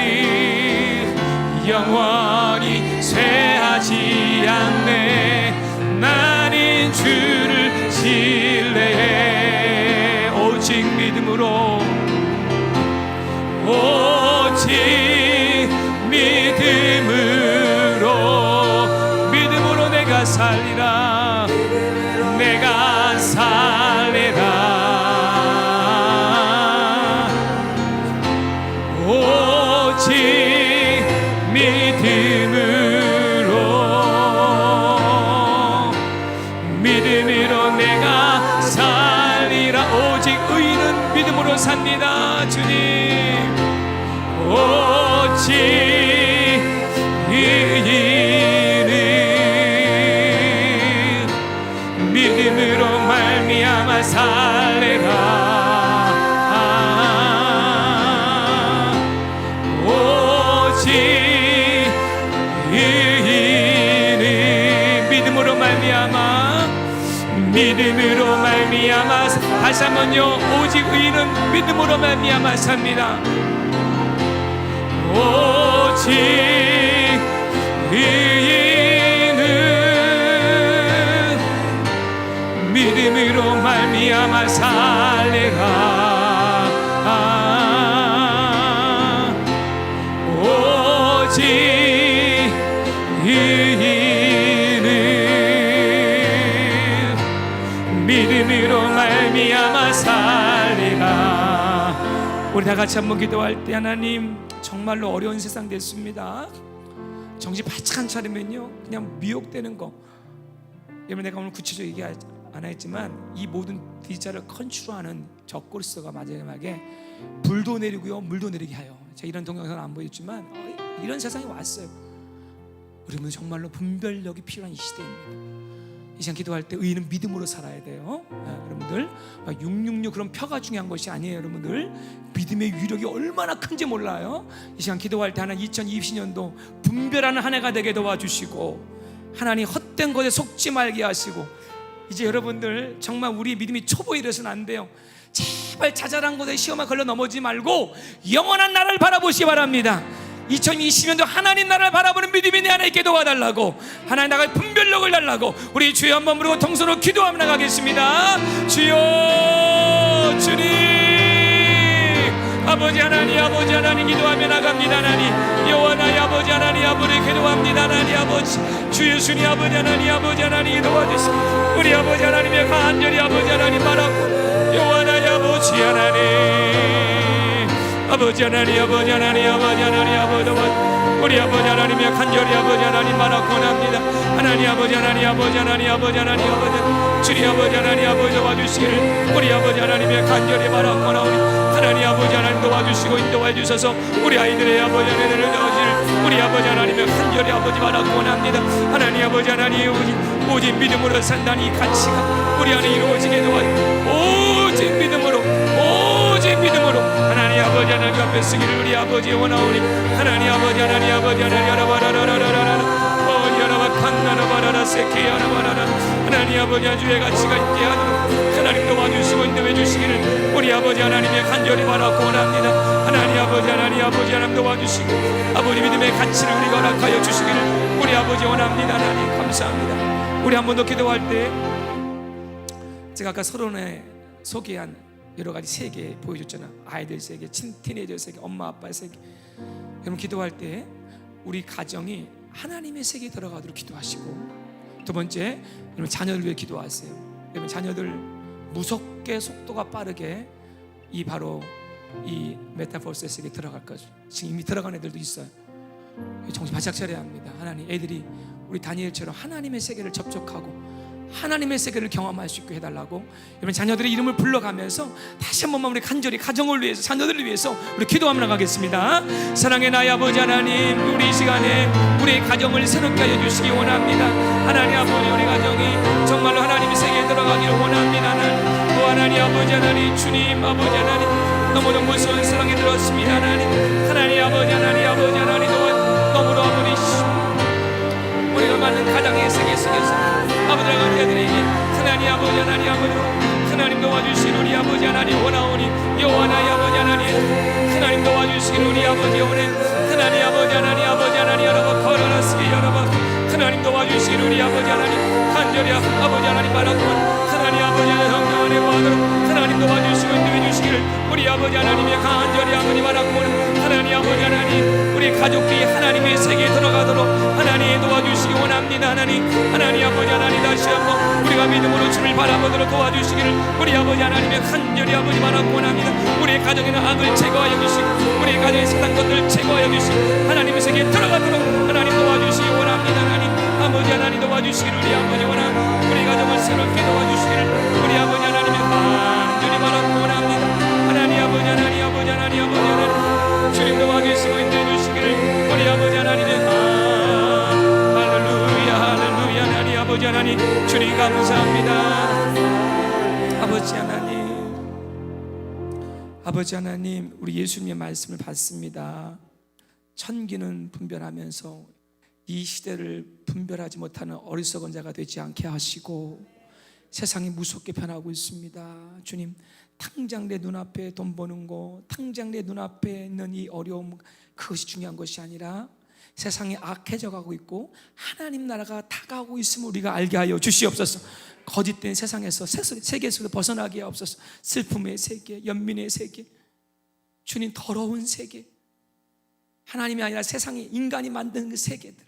영원히 쇠하지 않네. 나는 주를 신뢰해. 오직 믿음으로 오직 믿음으로 내가 살리라. 내가 살리라. 오직 믿음으로 내가 살리라. 오직 의인은 믿음으로 삽니다. 주님 오직 의인은 믿음으로 말미암아 살리라. 오직 의인은 믿음으로 말미암아 다시 한번요. 오직 의인은 믿음으로 말미암아 삽니다. 오직 의인은 믿음으로 말미암아 살리라. 오직 의인은 믿음으로 말미암아 살리라. 우리 다 같이 한번 기도할 때 하나님 정말로 어려운 세상 됐습니다. 정신 바짝 안 차리면요 그냥 미혹되는 거. 여러분 내가 오늘 구체적으로 얘기 안 했지만 이 모든 디지털을 컨트롤하는 적그리스도가 마지막에 불도 내리고요 물도 내리게 하여. 제가 이런 동영상은 안 보였지만 이런 세상이 왔어요. 우리는 정말로 분별력이 필요한 이 시대입니다. 이 시간 기도할 때 의인은 믿음으로 살아야 돼요. 여러분들 666 그런 표가 중요한 것이 아니에요. 여러분들 믿음의 위력이 얼마나 큰지 몰라요. 이 시간 기도할 때 하나님 2020년도 분별하는 한 해가 되게 도와주시고 하나님 헛된 것에 속지 말게 하시고 이제 여러분들 정말 우리 믿음이 초보에 이래서는 안 돼요. 제발 자잘한 것에 시험에 걸려 넘어지지 말고 영원한 나라를 바라보시기 바랍니다. 2020년도 하나님 나라를 바라보는 믿음이 내 안에 있게 도와달라고 하나님 나라의 분별력을 달라고 우리 주여 한번 부르고 통성으로 기도하며 나가겠습니다. 주여 주님 아버지 하나님 기도하며 나갑니다. 하나님 여호와나의 아버지 하나님 아버지 기도합니다. 하나님 아버지 주 예수님 아버지 하나님 도와주시고 우리 아버지 하나님의 간절히 아버지 하나님 바라고 여호와나의 아버지 아버지 하나님 우리 아버지 하나님의 간절히 아버지 하나님 바라고 원합니다. 하나님 아버지 주님 아버지 하나님 도와주시기를 우리 아버지 하나님의 간절히 바라고 원하오니 하나님 아버지 하나님 도와주시고 인도해 주셔서 우리 아이들의 아버지 하나님을 도와주시기를 우리 아버지 하나님의 간절히 아버지 바라고 원합니다. 하나님 아버지 하나님 오직 믿음으로 산다는 이 가치가 우리 안에 이루어지게 도와주시고 오직 믿음으로 하나님 아버지 하나님 앞에 쓰기를 우리 아버지 원하오니 하나님 아버지 하나님 하나님 아버지 주의 가치가 있게 하도록 하나님 도와주시고 인도해 주시기를 우리 아버지 하나님의 간절히 바라고 원합니다. 하나님 아버지 도와주시고 아버지 믿음의 가치를 우리가 허락하여 주시기를 우리 아버지 원합니다. 하나님 감사합니다. 우리 한 번 더 기도할 때 제가 아까 서론에 소개한 여러 가지 세계 보여줬잖아. 아이들 세계, 티네이저 세계, 엄마 아빠 세계. 여러분 기도할 때 우리 가정이 하나님의 세계에 들어가도록 기도하시고 두 번째 여러분 자녀들 위해 기도하세요. 여러분 자녀들 무섭게 속도가 빠르게 이 바로 이 메타버스 세계에 들어갈 거죠. 지금 이미 들어간 애들도 있어요. 정신 바짝 차려야 합니다. 하나님, 애들이 우리 다니엘처럼 하나님의 세계를 접촉하고 하나님의 세계를 경험할 수 있게 해달라고 여러분 자녀들의 이름을 불러가면서 다시 한 번만 우리 간절히 가정을 위해서 자녀들을 위해서 우리 기도하며 나가겠습니다. 사랑의 나의 아버지 하나님, 우리 이 시간에 우리의 가정을 새롭게 하여 주시기 원합니다. 하나님 아버지, 우리 가정이 정말로 하나님의 세계에 들어가기를 원합니다. 또 하나님 아버지 하나님, 주님 아버지 하나님, 너무도 무서운 사랑에 들었습니다. 하나님 아버지 하나님 너무도 아버지 우리가 맞는 가정의 세계 속에서 아버지와 관계들에게 하나님 아버지 하나님 도와주시는 우리 아버지 하나님 원하오니 여호와나의 아버지 하나님 도와주시는 우리 아버지 오네 하나님 아버지 하나님 여러분 걸어놨으니 여러분 하나님 도와주시는 우리 아버지 하나님 간절히 아버지 하나님 바라보면 하나님 아버지 하나님 성령안에 구하도록 하나님 도와주시고 인도해 주시기를 우리 아버지 하나님의 간절히 아버지 바라보는 하나님 아버지 하나님 우리 가족들이 하나님의 세계에 들어가도록 하나님 도와주시기 원합니다. 하나님 아버지 하나님 다시 한번 우리가 믿음으로 주를 바라보도록 도와주시기를 우리 아버지 하나님의 간절히 아버지 바라고 원합니다. 우리 가정에는 악을 제거하여 주시고 우리 가정의 세상 것들을 제거하여 주시고 하나님의 세계에 들어가도록 하나님 도와주시기 원합니다. 아버지 하나님 도와주시기를 우리 아버지 원합니다. 우리 가정을 새롭게 도와주시기를 우리 아버지 하나님의 간절히 바라고 원합니다. 하나님 아버지 주님 도와주시고 인도해 주시기를 우리 아버지 하나님의 할렐루야 하나님 아버지 하나님 주님 감사합니다. 아버지 하나님 우리 예수님의 말씀을 받습니다. 천기는 분별하면서 이 시대를 분별하지 못하는 어리석은 자가 되지 않게 하시고 세상이 무섭게 변하고 있습니다. 주님, 당장 내 눈앞에 돈 버는 거, 당장 내 눈앞에 있는 이 어려움, 그것이 중요한 것이 아니라 세상이 악해져 가고 있고 하나님 나라가 다가오고 있음을 우리가 알게 하여 주시옵소서. 거짓된 세상에서 세계 속에서 벗어나게 하옵소서. 슬픔의 세계, 연민의 세계, 주님 더러운 세계, 하나님이 아니라 세상이 인간이 만든 그 세계들,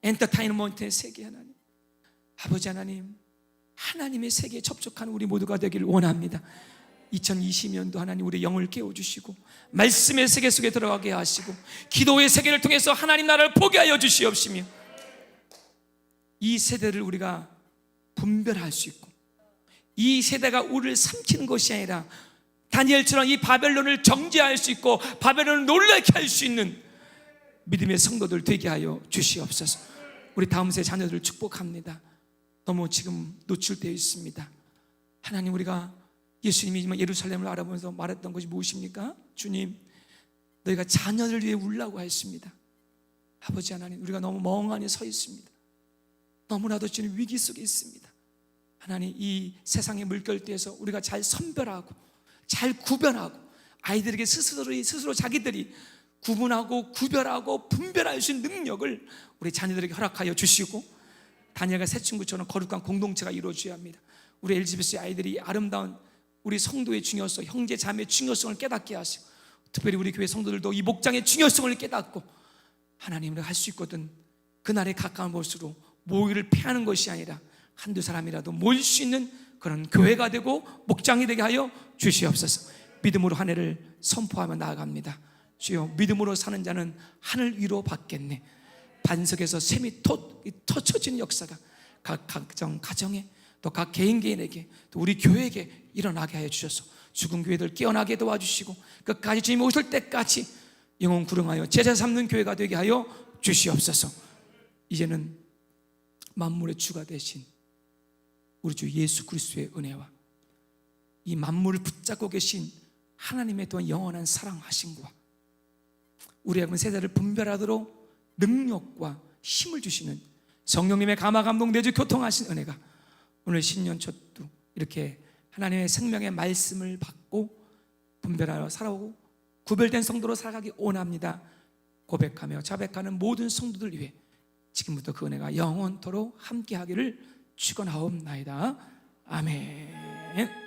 엔터테인먼트의 세계, 하나님 아버지 하나님의 세계에 접촉하는 우리 모두가 되기를 원합니다. 2020년도 하나님 우리 영을 깨워주시고 말씀의 세계 속에 들어가게 하시고 기도의 세계를 통해서 하나님 나라를 보게 하여 주시옵시며 이 세대를 우리가 분별할 수 있고 이 세대가 우리를 삼키는 것이 아니라 다니엘처럼 이 바벨론을 정죄할 수 있고 바벨론을 놀라게 할 수 있는 믿음의 성도들 되게 하여 주시옵소서. 우리 다음 세대 자녀들을 축복합니다. 너무 지금 노출되어 있습니다. 하나님, 우리가 예수님이 예루살렘을 알아보면서 말했던 것이 무엇입니까? 주님, 너희가 자녀를 위해 울라고 했습니다. 아버지 하나님, 우리가 너무 멍하니 서 있습니다. 너무나도 지금 위기 속에 있습니다. 하나님, 이 세상의 물결대에서 우리가 잘 선별하고 잘 구별하고 아이들에게 스스로 자기들이 구분하고 구별하고 분별할 수 있는 능력을 우리 자녀들에게 허락하여 주시고 다니엘과 새 친구처럼 거룩한 공동체가 이루어져야 합니다. 우리 LGBT의 아이들이 아름다운 우리 성도의 중요성, 형제 자매의 중요성을 깨닫게 하시고 특별히 우리 교회 성도들도 이 목장의 중요성을 깨닫고 하나님을 할 수 있거든 그날에 가까운 곳으로 모이를 피하는 것이 아니라 한두 사람이라도 모일 수 있는 그런 교회가 되고 목장이 되게 하여 주시옵소서. 믿음으로 한 해를 선포하며 나아갑니다. 주여, 믿음으로 사는 자는 하늘 위로 받겠네. 반석에서 샘이 터쳐지는 역사가 각 가정에 또 각 개인에게 또 우리 교회에게 일어나게 하여 주셔서 죽은 교회들 깨어나게 도와주시고 끝까지 주님 오실 때까지 영혼 구름하여 제자 삼는 교회가 되게 하여 주시옵소서. 이제는 만물의 주가 되신 우리 주 예수 그리스도의 은혜와 이 만물을 붙잡고 계신 하나님의 또한 영원한 사랑하심과 우리 여러분 세대를 분별하도록 능력과 힘을 주시는 성령님의 감화 감동 내주 교통하신 은혜가 오늘 신년 첫도 이렇게 하나님의 생명의 말씀을 받고 분별하여 살아오고 구별된 성도로 살아가기 원합니다. 고백하며 자백하는 모든 성도들 위해 지금부터 그 은혜가 영원토록 함께하기를 축원하옵나이다. 아멘.